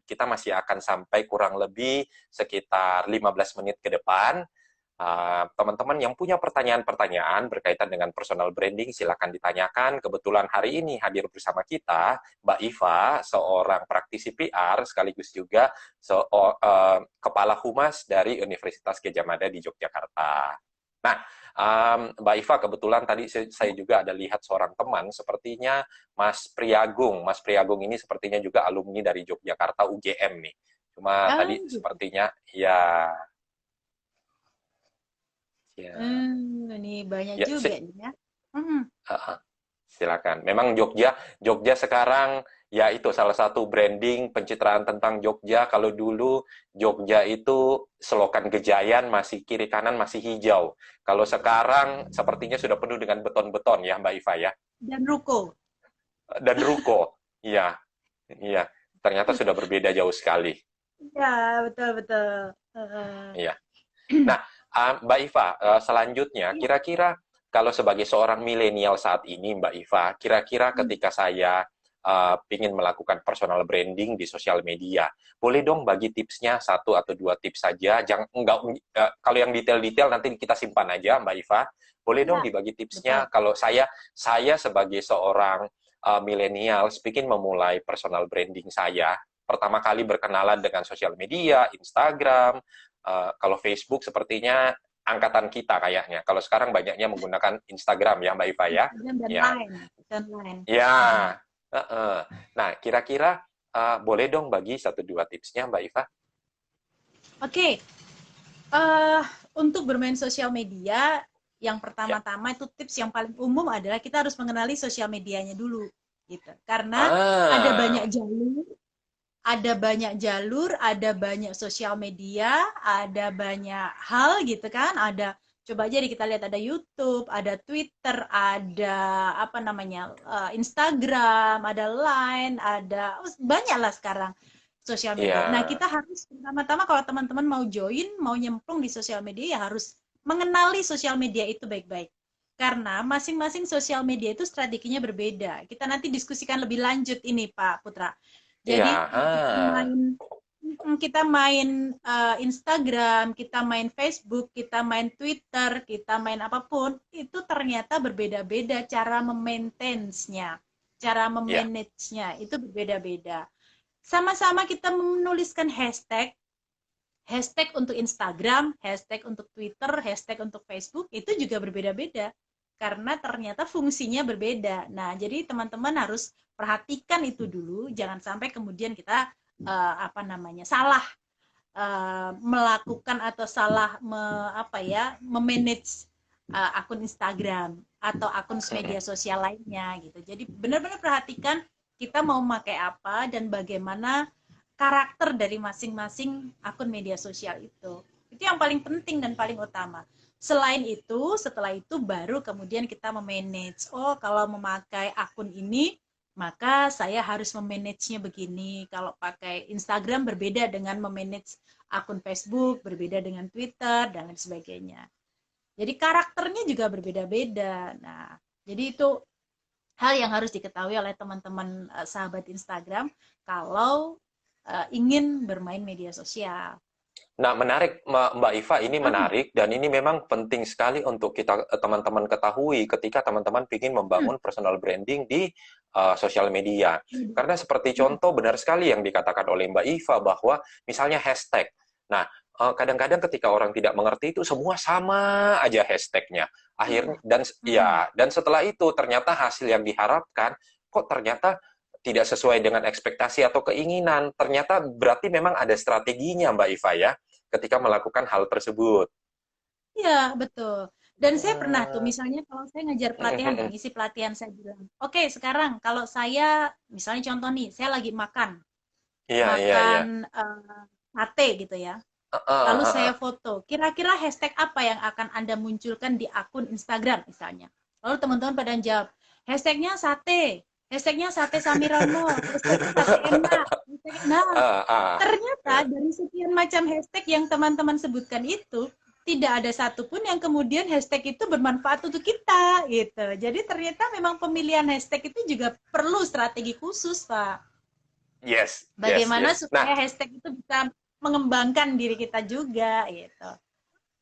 Kita masih akan sampai kurang lebih sekitar 15 menit ke depan. Teman-teman yang punya pertanyaan-pertanyaan berkaitan dengan personal branding, silakan ditanyakan. Kebetulan hari ini hadir bersama kita Mbak Iva, seorang praktisi PR, sekaligus juga Kepala Humas dari Universitas Gadjah Mada di Yogyakarta. Nah, Mbak Iva, kebetulan tadi saya juga ada lihat seorang teman, sepertinya Mas Priagung. Mas Priagung ini sepertinya juga alumni dari Yogyakarta UGM nih. Cuma Ah, tadi gitu. sepertinya ya, ya, Ini banyak ya, juga nih ya. Hmm. uh, silakan. Memang Jogja sekarang ya itu salah satu branding pencitraan tentang Jogja. Kalau dulu Jogja itu selokan Gejayan masih kiri kanan masih hijau. Kalau sekarang sepertinya sudah penuh dengan beton-beton ya Mbak Iva ya. Dan ruko. Dan ruko. Iya, iya. Ternyata sudah berbeda jauh sekali. Ya, betul, betul. Iya. Nah, Mbak Iva, selanjutnya Iya, kira-kira kalau sebagai seorang milenial saat ini, Mbak Iva, kira-kira hmm, ketika saya ingin melakukan personal branding di sosial media, boleh dong bagi tipsnya satu atau dua tips saja. Jangan enggak kalau yang detail-detail nanti kita simpan aja, Mbak Iva. Boleh dong iya, dibagi betul. tipsnya. Kalau saya sebagai seorang milenial, ingin memulai personal branding saya, pertama kali berkenalan dengan sosial media, Instagram, kalau Facebook sepertinya angkatan kita kayaknya. Kalau sekarang banyaknya menggunakan Instagram ya Mbak Iva ya. Instagram dan Ya, lain. Dan lain. ya. Hmm. Nah, kira-kira boleh dong bagi satu dua tipsnya Mbak Iva? Oke, untuk bermain sosial media, yang Ya. pertama-tama itu tips yang paling umum adalah kita harus mengenali sosial medianya dulu, gitu. Karena ada banyak Ah, jalur, ada banyak sosial media, ada banyak hal gitu kan. Ada, coba aja kita lihat, ada YouTube, ada Twitter, ada apa namanya, Instagram, ada Line, ada banyak lah sekarang sosial media. Nah, iya. kita harus pertama-tama kalau teman-teman mau join, mau nyemplung di sosial media, ya harus mengenali sosial media itu baik-baik. Karena masing-masing sosial media itu strateginya berbeda. Kita nanti diskusikan lebih lanjut ini, Pak Putra. Iya, Jadi kita main Instagram, kita main Facebook, kita main Twitter, kita main apapun, itu ternyata berbeda-beda cara memaintenance-nya, cara iya, memanage-nya, itu berbeda-beda. Sama-sama kita menuliskan hashtag, hashtag untuk Instagram, hashtag untuk Twitter, hashtag untuk Facebook, itu juga berbeda-beda. Karena ternyata fungsinya berbeda. Nah, jadi teman-teman harus perhatikan itu dulu, jangan sampai kemudian kita apa namanya, salah melakukan atau salah memanage akun Instagram atau akun media sosial lainnya gitu. Jadi benar-benar perhatikan kita mau memakai apa dan bagaimana karakter dari masing-masing akun media sosial itu. Itu yang paling penting dan paling utama. Selain itu, setelah itu baru kemudian kita memanage. Oh, kalau memakai akun ini, maka saya harus memanage-nya begini. Kalau pakai Instagram berbeda dengan memanage akun Facebook, berbeda dengan Twitter, dan lain sebagainya. Jadi karakternya juga berbeda-beda. Nah, jadi itu hal yang harus diketahui oleh teman-teman sahabat Instagram kalau ingin bermain media sosial. Nah, menarik Mbak Iva, ini menarik dan ini memang penting sekali untuk kita teman-teman ketahui ketika teman-teman ingin membangun personal branding di sosial media. Karena seperti contoh benar sekali yang dikatakan oleh Mbak Iva bahwa misalnya hashtag. Nah, kadang-kadang ketika orang tidak mengerti itu semua sama aja hashtagnya. Akhirnya dan setelah itu ternyata hasil yang diharapkan kok ternyata tidak sesuai dengan ekspektasi atau keinginan. Ternyata berarti memang ada strateginya Mbak Iva ya ketika melakukan hal tersebut. Iya, betul. Dan saya pernah tuh, misalnya kalau saya ngajar pelatihan, ngisi pelatihan, saya bilang, oke, sekarang kalau saya, misalnya contoh nih, saya lagi makan, Iya, iya, iya. sate gitu ya. Lalu saya foto, kira-kira hashtag apa yang akan Anda munculkan di akun Instagram misalnya. Lalu teman-teman pada jawab, hashtagnya sate Samirano, hashtagnya sate enak. Nah, ternyata dari sekian macam hashtag yang teman-teman sebutkan itu, tidak ada satupun yang kemudian hashtag itu bermanfaat untuk kita gitu. Jadi ternyata memang pemilihan hashtag itu juga perlu strategi khusus, Pak. Yes, Bagaimana yes. Nah, supaya hashtag itu bisa mengembangkan diri kita juga gitu.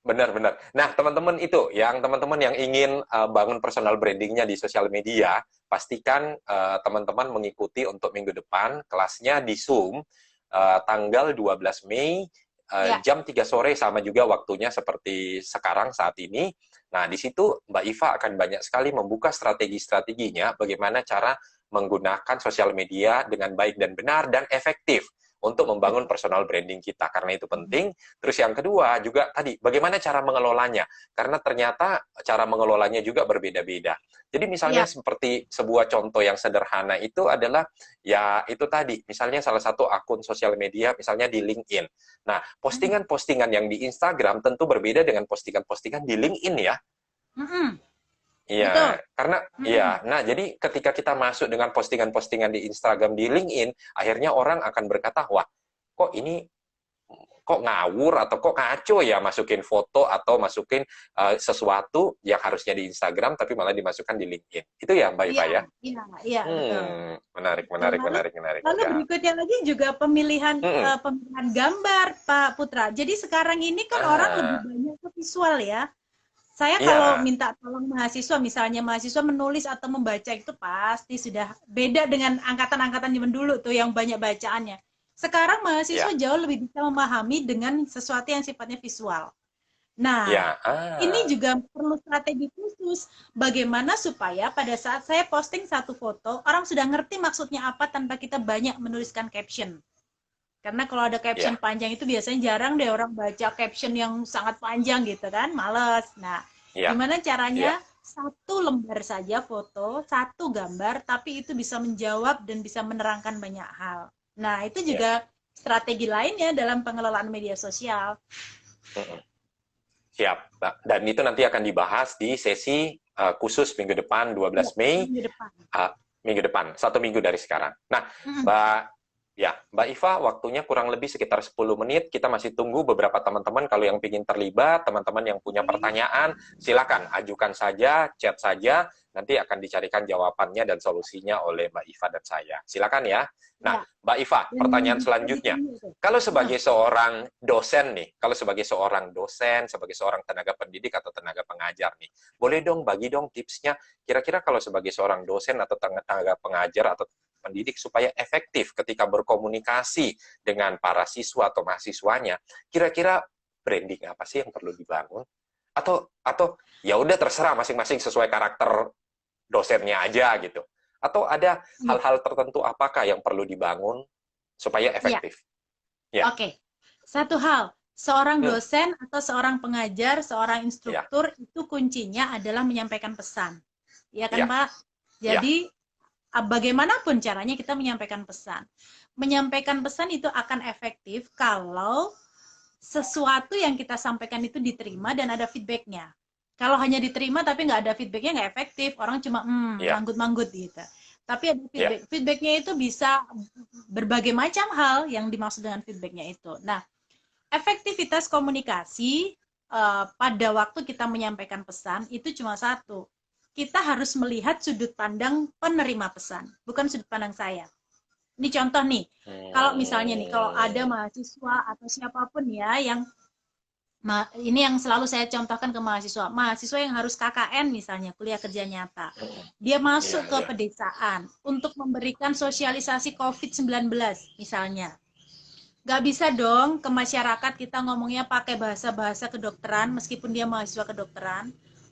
benar-benar. Nah, teman-teman itu, teman-teman yang ingin bangun personal brandingnya di sosial media, pastikan teman-teman mengikuti untuk minggu depan kelasnya di Zoom tanggal 12 Mei jam 3 sore sama juga waktunya seperti sekarang saat ini. Nah, di situ Mbak Iva akan banyak sekali membuka strategi-strateginya bagaimana cara menggunakan sosial media dengan baik dan benar dan efektif untuk membangun personal branding kita, karena itu penting. Terus yang kedua juga tadi, bagaimana cara mengelolanya, karena ternyata cara mengelolanya juga berbeda-beda. Jadi misalnya seperti sebuah contoh yang sederhana itu adalah, ya itu tadi, misalnya salah satu akun sosial media, misalnya di LinkedIn. Nah, postingan-postingan yang di Instagram tentu berbeda dengan postingan-postingan di LinkedIn ya. Iya, karena nah jadi ketika kita masuk dengan postingan-postingan di Instagram, di LinkedIn, akhirnya orang akan berkata, wah, kok ini kok ngawur atau kok ngaco ya masukin foto atau masukin sesuatu yang harusnya di Instagram tapi malah dimasukkan di LinkedIn. Itu ya Mbak Iva ya? Iya, betul. Menarik. Lalu Ya. berikutnya lagi juga pemilihan gambar, Pak Putra. Jadi sekarang ini kan orang lebih banyak ke visual ya. Saya kalau minta tolong mahasiswa, misalnya mahasiswa menulis atau membaca itu pasti sudah beda dengan angkatan-angkatan zaman dulu tuh yang banyak bacaannya. Sekarang mahasiswa jauh lebih bisa memahami dengan sesuatu yang sifatnya visual. Nah, ini juga perlu strategi khusus. Bagaimana supaya pada saat saya posting satu foto, orang sudah ngerti maksudnya apa tanpa kita banyak menuliskan caption. Karena kalau ada caption panjang itu biasanya jarang deh orang baca caption yang sangat panjang gitu kan, males. Nah, gimana caranya satu lembar saja foto, satu gambar, tapi itu bisa menjawab dan bisa menerangkan banyak hal. Nah, itu juga strategi lainnya dalam pengelolaan media sosial. Siap, dan itu nanti akan dibahas di sesi khusus minggu depan 12 Mei. Minggu depan, 1 minggu dari sekarang. Nah, Mbak Iva, waktunya kurang lebih sekitar 10 menit. Kita masih tunggu beberapa teman-teman. Kalau yang ingin terlibat, teman-teman yang punya pertanyaan, silakan ajukan saja, chat saja. Nanti akan dicarikan jawabannya dan solusinya oleh Mbak Iva dan saya. Silakan ya. Nah, Mbak Iva, pertanyaan selanjutnya. Kalau sebagai seorang dosen nih, sebagai seorang tenaga pendidik atau tenaga pengajar nih, boleh dong bagi dong tipsnya. Kira-kira kalau sebagai seorang dosen atau tenaga pengajar atau pendidik supaya efektif ketika berkomunikasi dengan para siswa atau mahasiswanya, kira-kira branding apa sih yang perlu dibangun? Atau ya udah terserah masing-masing sesuai karakter dosennya aja gitu. Atau ada hal-hal tertentu apakah yang perlu dibangun supaya efektif? Oke. Satu hal, seorang Hmm, dosen atau seorang pengajar, seorang ya, instruktur itu kuncinya adalah menyampaikan pesan. Ya kan, ya, Pak? ya, Jadi bagaimanapun caranya kita menyampaikan pesan. Menyampaikan pesan itu akan efektif kalau sesuatu yang kita sampaikan itu diterima dan ada feedbacknya. Kalau hanya diterima tapi nggak ada feedbacknya nggak efektif, orang cuma ya, manggut-manggut gitu. Tapi ada ya, feedback. Feedbacknya itu bisa berbagai macam hal yang dimaksud dengan feedbacknya itu. Nah, efektivitas komunikasi pada waktu kita menyampaikan pesan itu cuma satu. Kita harus melihat sudut pandang penerima pesan, bukan sudut pandang saya. Ini contoh nih, kalau misalnya nih, kalau ada hmm, mahasiswa atau siapapun ya yang ini yang selalu saya contohkan ke mahasiswa, mahasiswa yang harus KKN misalnya, kuliah kerja nyata. hmm, Dia ya, masuk ke ya, pedesaan untuk memberikan sosialisasi COVID-19 misalnya. Nggak bisa dong ke masyarakat kita ngomongnya pakai bahasa-bahasa kedokteran, meskipun dia mahasiswa kedokteran,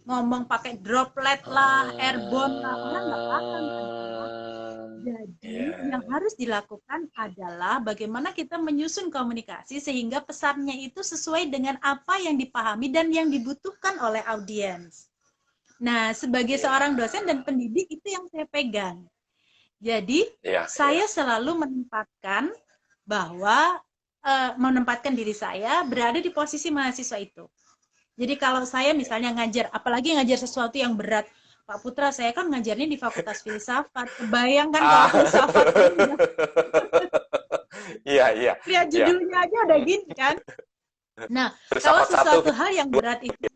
ngomong pakai droplet lah, airborne lah, orang nggak paham kan, Pak. ya, Jadi yang harus dilakukan adalah bagaimana kita menyusun komunikasi sehingga pesannya itu sesuai dengan apa yang dipahami dan yang dibutuhkan oleh audiens. Nah, sebagai ya, seorang dosen dan pendidik itu yang saya pegang. Jadi, ya, ya, saya selalu menempatkan bahwa menempatkan diri saya berada di posisi mahasiswa itu. Jadi kalau saya misalnya ngajar, apalagi ngajar sesuatu yang berat, Pak Putra, saya kan ngajarnya di Fakultas Filsafat. Kebayangkan kalau ah, filsafat ini udah iya, iya, lihat iya, judulnya aja udah gini kan. Nah, kalau filsafat satu, sesuatu hal yang berat itu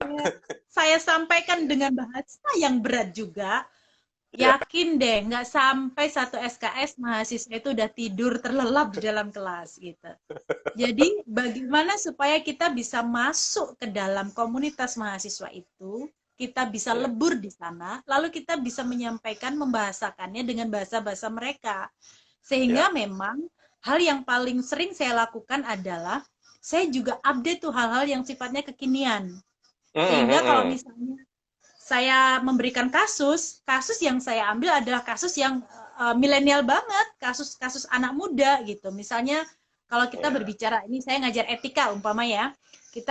saya sampaikan dengan bahasa yang berat juga, ya, yakin deh, nggak sampai satu SKS mahasiswa itu udah tidur terlelap di dalam kelas gitu. Jadi bagaimana supaya kita bisa masuk ke dalam komunitas mahasiswa itu, kita bisa ya, lebur di sana, lalu kita bisa menyampaikan, membahasakannya dengan bahasa-bahasa mereka. Sehingga ya, memang hal yang paling sering saya lakukan adalah saya juga update tuh hal-hal yang sifatnya kekinian. hmm, hmm, Sehingga kalau hmm. misalnya saya memberikan kasus, kasus yang saya ambil adalah kasus yang milenial banget, kasus-kasus anak muda gitu. Misalnya kalau kita Ya, berbicara, ini saya ngajar etika umpama ya,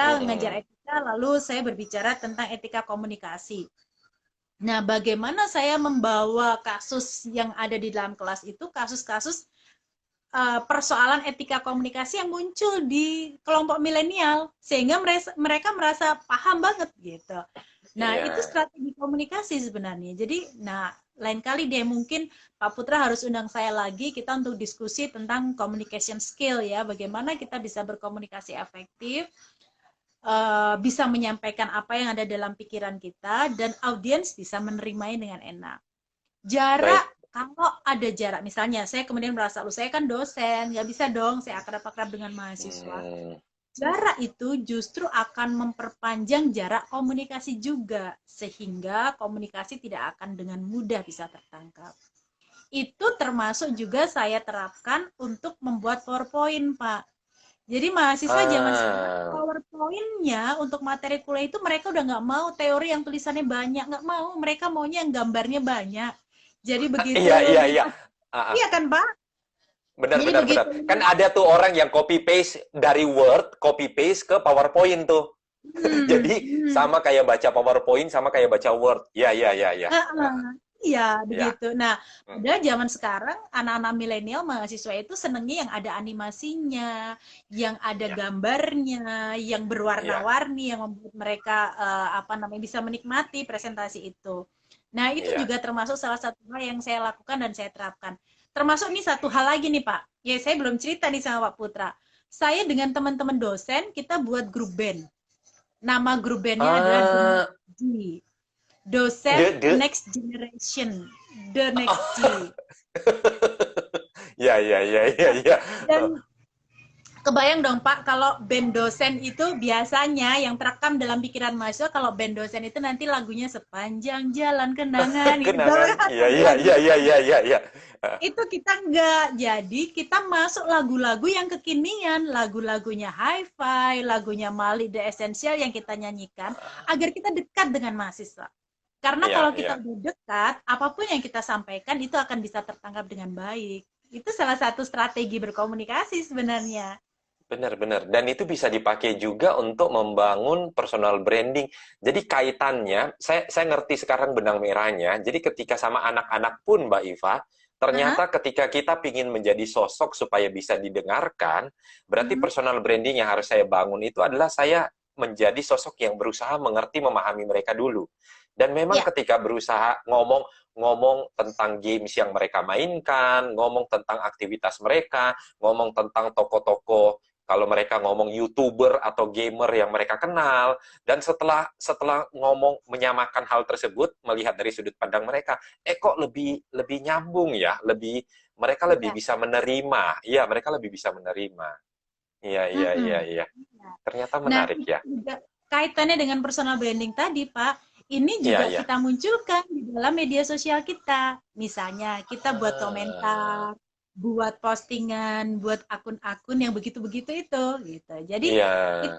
hmm, kita hmm. ngajar etika lalu saya berbicara tentang etika komunikasi. Nah, bagaimana saya membawa kasus yang ada di dalam kelas itu, kasus-kasus persoalan etika komunikasi yang muncul di kelompok milenial, sehingga mereka merasa paham banget gitu. Nah, itu Iya. strategi komunikasi sebenarnya. Jadi, nah, lain kali deh mungkin Pak Putra harus undang saya lagi kita untuk diskusi tentang communication skill ya, bagaimana kita bisa berkomunikasi efektif, bisa menyampaikan apa yang ada dalam pikiran kita dan audiens bisa menerimanya dengan enak. Jarak, Baik. kalau ada jarak, misalnya saya kemudian merasa, lu saya kan dosen, nggak bisa dong saya akrab-akrab dengan mahasiswa. Hmm, Jarak itu justru akan memperpanjang jarak komunikasi juga, sehingga komunikasi tidak akan dengan mudah bisa tertangkap. Itu termasuk juga saya terapkan untuk membuat PowerPoint, Pak. Jadi mahasiswa zaman sekarang ah, PowerPoint-nya untuk materi kuliah itu mereka udah nggak mau teori yang tulisannya banyak, nggak mau. Mereka maunya yang gambarnya banyak. Jadi begitu iya, iya, iya. lihat, Ah, ah. iya kan Pak? Benar, Jadi benar, benar. begitu Kan lihat, ada tuh orang yang copy paste dari Word, copy paste ke PowerPoint tuh. Jadi hmm, sama kayak baca PowerPoint, sama kayak baca Word. Ya, ya, ya, ya. heeh, iya Ya. begitu. Nah, Hmm, padahal zaman sekarang anak-anak milenial mahasiswa itu senengnya yang ada animasinya, yang ada ya, gambarnya, yang ya, berwarna-warni, yang membuat mereka apa namanya bisa menikmati presentasi itu. Nah, itu ya. juga termasuk salah satu hal yang saya lakukan dan saya terapkan. Termasuk nih satu hal lagi nih Pak. Ya, saya belum cerita nih sama Pak Putra. Saya dengan teman-teman dosen kita buat grup band. Nama grup bandnya adalah The Ah, Next G. Dosen the. Next Generation. The Next G. Ya, ya, ya, ya, ya. Dan kebayang dong Pak, kalau band dosen itu biasanya yang terekam dalam pikiran mahasiswa, kalau band dosen itu nanti lagunya sepanjang jalan kenangan gitu Kenangan. kan, Iya, iya, lagu iya, iya, iya, iya, iya. itu kita enggak. Jadi kita masuk lagu-lagu yang kekinian, lagu-lagunya hi-fi, lagunya Mali The Essential yang kita nyanyikan agar kita dekat dengan mahasiswa. Karena Iya, kalau iya. kita udah dekat, apapun yang kita sampaikan itu akan bisa tertangkap dengan baik. Itu salah satu strategi berkomunikasi sebenarnya. benar-benar. Dan itu bisa dipakai juga untuk membangun personal branding. Jadi kaitannya, saya ngerti sekarang benang merahnya. Jadi ketika sama anak-anak pun, Mbak Iva, Aha, ternyata ketika kita ingin menjadi sosok supaya bisa didengarkan, berarti mhm. personal branding yang harus saya bangun itu adalah saya menjadi sosok yang berusaha mengerti, memahami mereka dulu. Dan memang Ya, ketika berusaha ngomong tentang games yang mereka mainkan, ngomong tentang aktivitas mereka, ngomong tentang toko-toko kalau mereka ngomong YouTuber atau gamer yang mereka kenal, dan setelah setelah ngomong menyamakan hal tersebut, melihat dari sudut pandang mereka, kok lebih lebih nyambung ya, mereka lebih iya. bisa menerima, iya mereka lebih bisa menerima, iya iya iya Mhm. iya, Iya. ternyata Nah, menarik itu ya, juga kaitannya dengan personal branding tadi, Pak. Ini iya juga iya, kita munculkan di dalam media sosial kita. Misalnya, kita buat ah, komentar, buat postingan, buat akun-akun yang begitu-begitu itu, gitu. Jadi, iya itu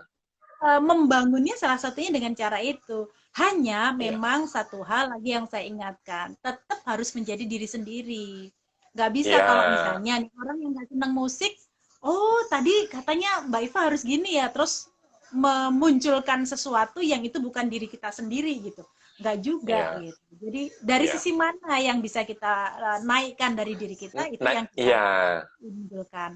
membangunnya salah satunya dengan cara itu. Hanya iya memang satu hal lagi yang saya ingatkan, tetap harus menjadi diri sendiri. Nggak bisa iya kalau misalnya nih, orang yang nggak senang musik, oh tadi katanya Mbak Iva harus gini ya, terus memunculkan sesuatu yang itu bukan diri kita sendiri gitu. Nggak juga iya gitu. Jadi dari iya, sisi mana yang bisa kita naikkan dari diri kita, itu nah yang kita iya. munculkan.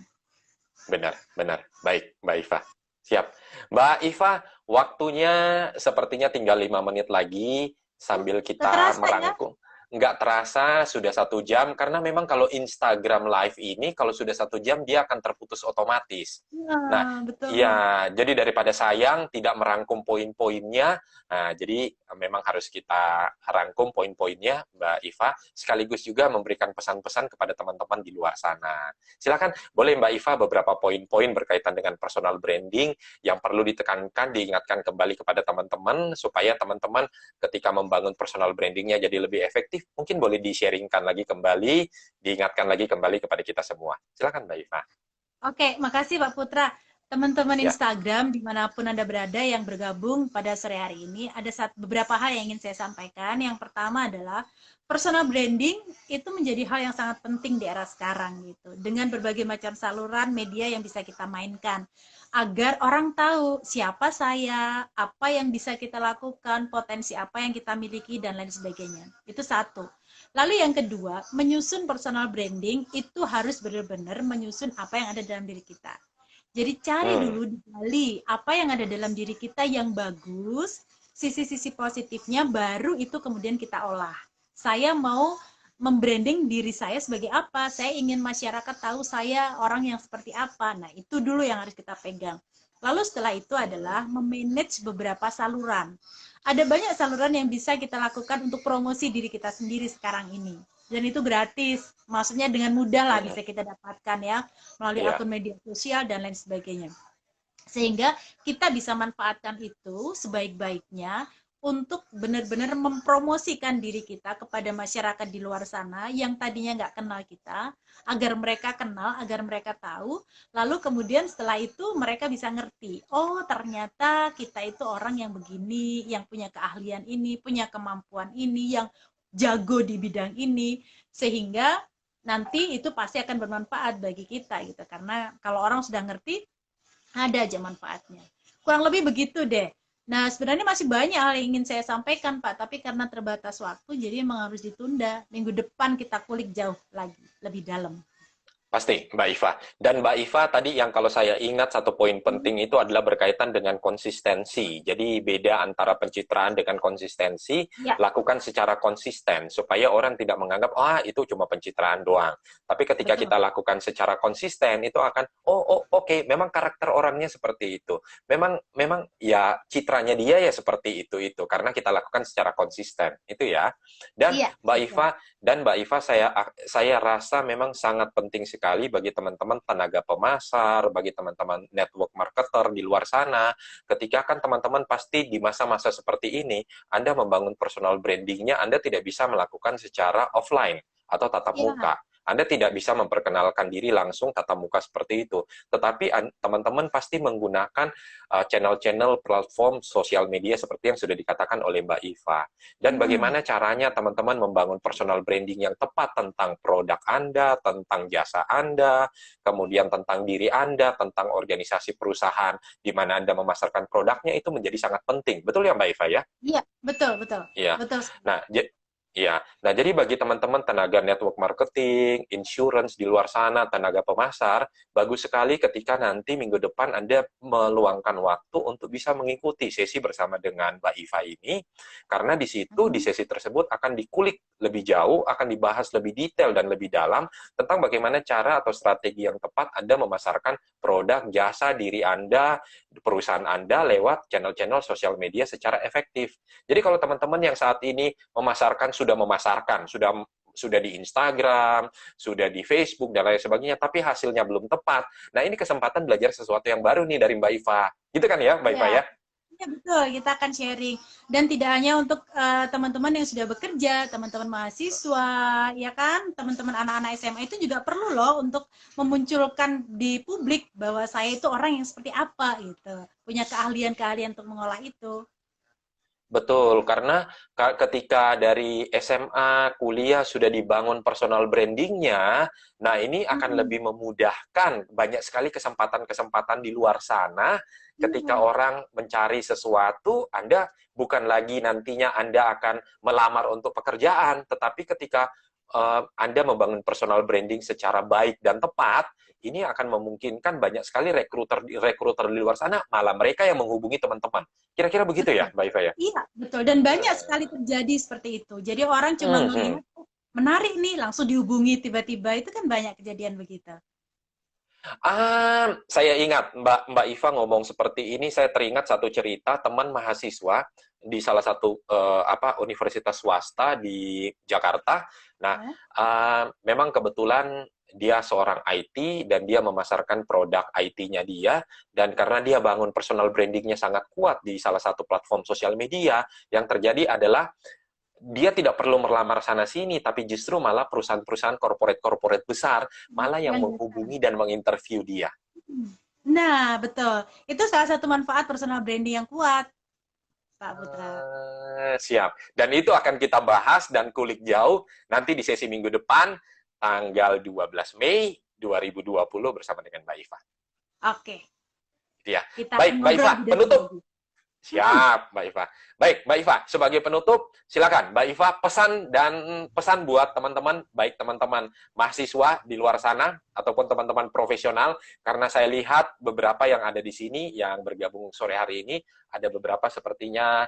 Benar, benar. Baik, Mbak Iva. Siap. Mbak Iva, waktunya sepertinya tinggal 5 menit lagi sambil Nggak kita terasa ya? merangkum. Nggak terasa sudah 1 jam, karena memang kalau Instagram Live ini, kalau sudah 1 jam, dia akan terputus otomatis. Nah, Nah, betul. ya, jadi daripada sayang tidak merangkum poin-poinnya, nah, jadi memang harus kita rangkum poin-poinnya, Mbak Iva, sekaligus juga memberikan pesan-pesan kepada teman-teman di luar sana. Silakan, boleh Mbak Iva beberapa poin-poin berkaitan dengan personal branding yang perlu ditekankan, diingatkan kembali kepada teman-teman, supaya teman-teman ketika membangun personal brandingnya jadi lebih efektif, mungkin boleh di-sharingkan lagi kembali, diingatkan lagi kembali kepada kita semua. Silakan Mbak Iva. Oke, makasih Pak Putra. Teman-teman Ya. Instagram, dimanapun Anda berada yang bergabung pada sore hari ini, ada beberapa hal yang ingin saya sampaikan. Yang pertama adalah personal branding itu menjadi hal yang sangat penting di era sekarang gitu. Dengan berbagai macam saluran media yang bisa kita mainkan. Agar orang tahu siapa saya, apa yang bisa kita lakukan, potensi apa yang kita miliki, dan lain sebagainya. Itu satu. Lalu yang kedua, menyusun personal branding itu harus benar-benar menyusun apa yang ada dalam diri kita. Jadi cari Hmm. dulu di Bali apa yang ada dalam diri kita yang bagus, sisi-sisi positifnya baru itu kemudian kita olah. Saya mau membranding diri saya sebagai apa? Saya ingin masyarakat tahu saya orang yang seperti apa. Nah, itu dulu yang harus kita pegang. Lalu setelah itu adalah memanage beberapa saluran. Ada banyak saluran yang bisa kita lakukan untuk promosi diri kita sendiri sekarang ini. Dan itu gratis. Maksudnya dengan mudah lah Hmm. bisa kita dapatkan ya melalui Iya. akun media sosial dan lain sebagainya. Sehingga kita bisa manfaatkan itu sebaik-baiknya untuk benar-benar mempromosikan diri kita kepada masyarakat di luar sana yang tadinya nggak kenal kita, agar mereka kenal, agar mereka tahu, lalu kemudian setelah itu mereka bisa ngerti, oh ternyata kita itu orang yang begini, yang punya keahlian ini, punya kemampuan ini, yang jago di bidang ini, sehingga nanti itu pasti akan bermanfaat bagi kita gitu, karena kalau orang sudah ngerti, ada aja manfaatnya. Kurang lebih begitu deh. Nah, sebenarnya masih banyak hal yang ingin saya sampaikan, Pak, tapi karena terbatas waktu, jadi memang harus ditunda. Minggu depan kita kulik jauh lagi, lebih dalam. Pasti, Mbak Iva. Dan Mbak Iva tadi yang kalau saya ingat satu poin penting itu adalah berkaitan dengan konsistensi. Jadi beda antara pencitraan dengan konsistensi, Ya, lakukan secara konsisten supaya orang tidak menganggap itu cuma pencitraan doang. Tapi ketika betul. kita lakukan secara konsisten itu akan oke, memang karakter orangnya seperti itu. Memang memang ya citranya dia ya seperti itu karena kita lakukan secara konsisten. Itu ya. Dan Iya, Mbak betul. Iva saya rasa memang sangat penting sekali bagi teman-teman tenaga pemasar, bagi teman-teman network marketer di luar sana, ketika kan teman-teman pasti di masa-masa seperti ini, Anda membangun personal branding-nya, Anda tidak bisa melakukan secara offline atau tatap Iya, muka. Anda tidak bisa memperkenalkan diri langsung tatap muka seperti itu. Tetapi teman-teman pasti menggunakan channel-channel platform sosial media seperti yang sudah dikatakan oleh Mbak Iva. Dan bagaimana caranya teman-teman membangun personal branding yang tepat tentang produk Anda, tentang jasa Anda, kemudian tentang diri Anda, tentang organisasi perusahaan di mana Anda memasarkan produknya, itu menjadi sangat penting. Betul ya Mbak Iva ya? Iya, betul, betul. Iya. Betul. Nah, iya. Nah, jadi bagi teman-teman tenaga network marketing, insurance di luar sana, tenaga pemasar, bagus sekali ketika nanti minggu depan Anda meluangkan waktu untuk bisa mengikuti sesi bersama dengan Mbak Iva ini, karena di situ, di sesi tersebut akan dikulik lebih jauh, akan dibahas lebih detail dan lebih dalam tentang bagaimana cara atau strategi yang tepat Anda memasarkan produk, jasa, diri Anda, perusahaan Anda lewat channel-channel sosial media secara efektif. Jadi kalau teman-teman yang saat ini memasarkan, sudah di Instagram, sudah di Facebook, dan lain sebagainya, tapi hasilnya belum tepat. Nah, ini kesempatan belajar sesuatu yang baru nih dari Mbak Iva. Gitu kan ya, Mbak Iva ya? Ya, betul. Kita akan sharing. Dan tidak hanya untuk teman-teman yang sudah bekerja, teman-teman mahasiswa, ya kan? Teman-teman anak-anak SMA itu juga perlu loh untuk memunculkan di publik bahwa saya itu orang yang seperti apa, gitu. Punya keahlian-keahlian untuk mengolah itu. Betul, karena ketika dari SMA, kuliah sudah dibangun personal brandingnya, nah ini akan lebih memudahkan banyak sekali kesempatan-kesempatan di luar sana ketika orang mencari sesuatu, Anda bukan lagi nantinya Anda akan melamar untuk pekerjaan, tetapi ketika Anda membangun personal branding secara baik dan tepat, ini akan memungkinkan banyak sekali rekruter di luar sana, malah mereka yang menghubungi teman-teman. Kira-kira begitu ya, Mbak Iva ya? Iya, betul. Dan banyak sekali terjadi seperti itu. Jadi orang cuma melihat, menarik nih, langsung dihubungi tiba-tiba. Itu kan banyak kejadian begitu. Saya ingat Mbak Iva ngomong seperti ini, saya teringat satu cerita teman mahasiswa di salah satu universitas swasta di Jakarta. Nah, memang kebetulan dia seorang IT dan dia memasarkan produk IT-nya dia, dan karena dia bangun personal branding-nya sangat kuat di salah satu platform sosial media, yang terjadi adalah dia tidak perlu melamar sana-sini, tapi justru malah perusahaan-perusahaan corporate besar malah yang menghubungi dan menginterview dia. Nah, betul. Itu salah satu manfaat personal branding yang kuat, Pak Putra. Siap. Dan itu akan kita bahas dan kulik jauh nanti di sesi minggu depan, tanggal 12 Mei 2020 bersama dengan Mbak Iva. Oke. Ya. Kita Baik, Mbak Iva, penutup. Siap, Mbak Iva. Baik, Mbak Iva, sebagai penutup, silakan Mbak Iva pesan buat teman-teman, baik teman-teman mahasiswa di luar sana ataupun teman-teman profesional, karena saya lihat beberapa yang ada di sini yang bergabung sore hari ini, ada beberapa sepertinya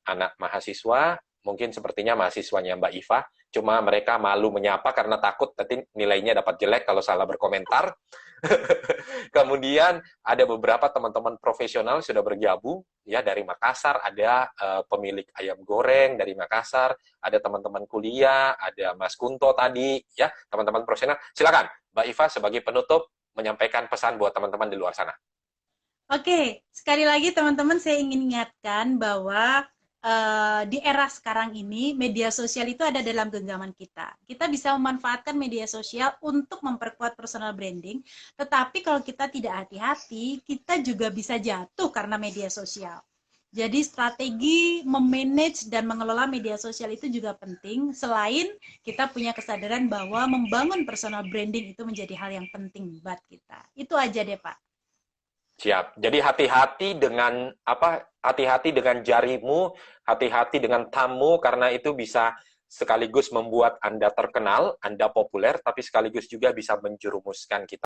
anak mahasiswa, mungkin sepertinya mahasiswanya Mbak Iva, cuma mereka malu menyapa karena takut nanti nilainya dapat jelek kalau salah berkomentar. Kemudian ada beberapa teman-teman profesional sudah bergabung ya dari Makassar, ada pemilik ayam goreng dari Makassar, ada teman-teman kuliah, ada Mas Kunto tadi ya, teman-teman profesional. Silakan Mbak Iva sebagai penutup menyampaikan pesan buat teman-teman di luar sana. Oke, sekali lagi teman-teman saya ingin ingatkan bahwa di era sekarang ini media sosial itu ada dalam genggaman kita. Kita bisa memanfaatkan media sosial untuk memperkuat personal branding, tetapi kalau kita tidak hati-hati, kita juga bisa jatuh karena media sosial. Jadi strategi memanage dan mengelola media sosial itu juga penting, selain kita punya kesadaran bahwa membangun personal branding itu menjadi hal yang penting buat kita. Itu aja deh, Pak. Siap. Jadi hati-hati dengan hati-hati dengan jarimu, hati-hati dengan tamu, karena itu bisa sekaligus membuat Anda terkenal, Anda populer, tapi sekaligus juga bisa menjerumuskan kita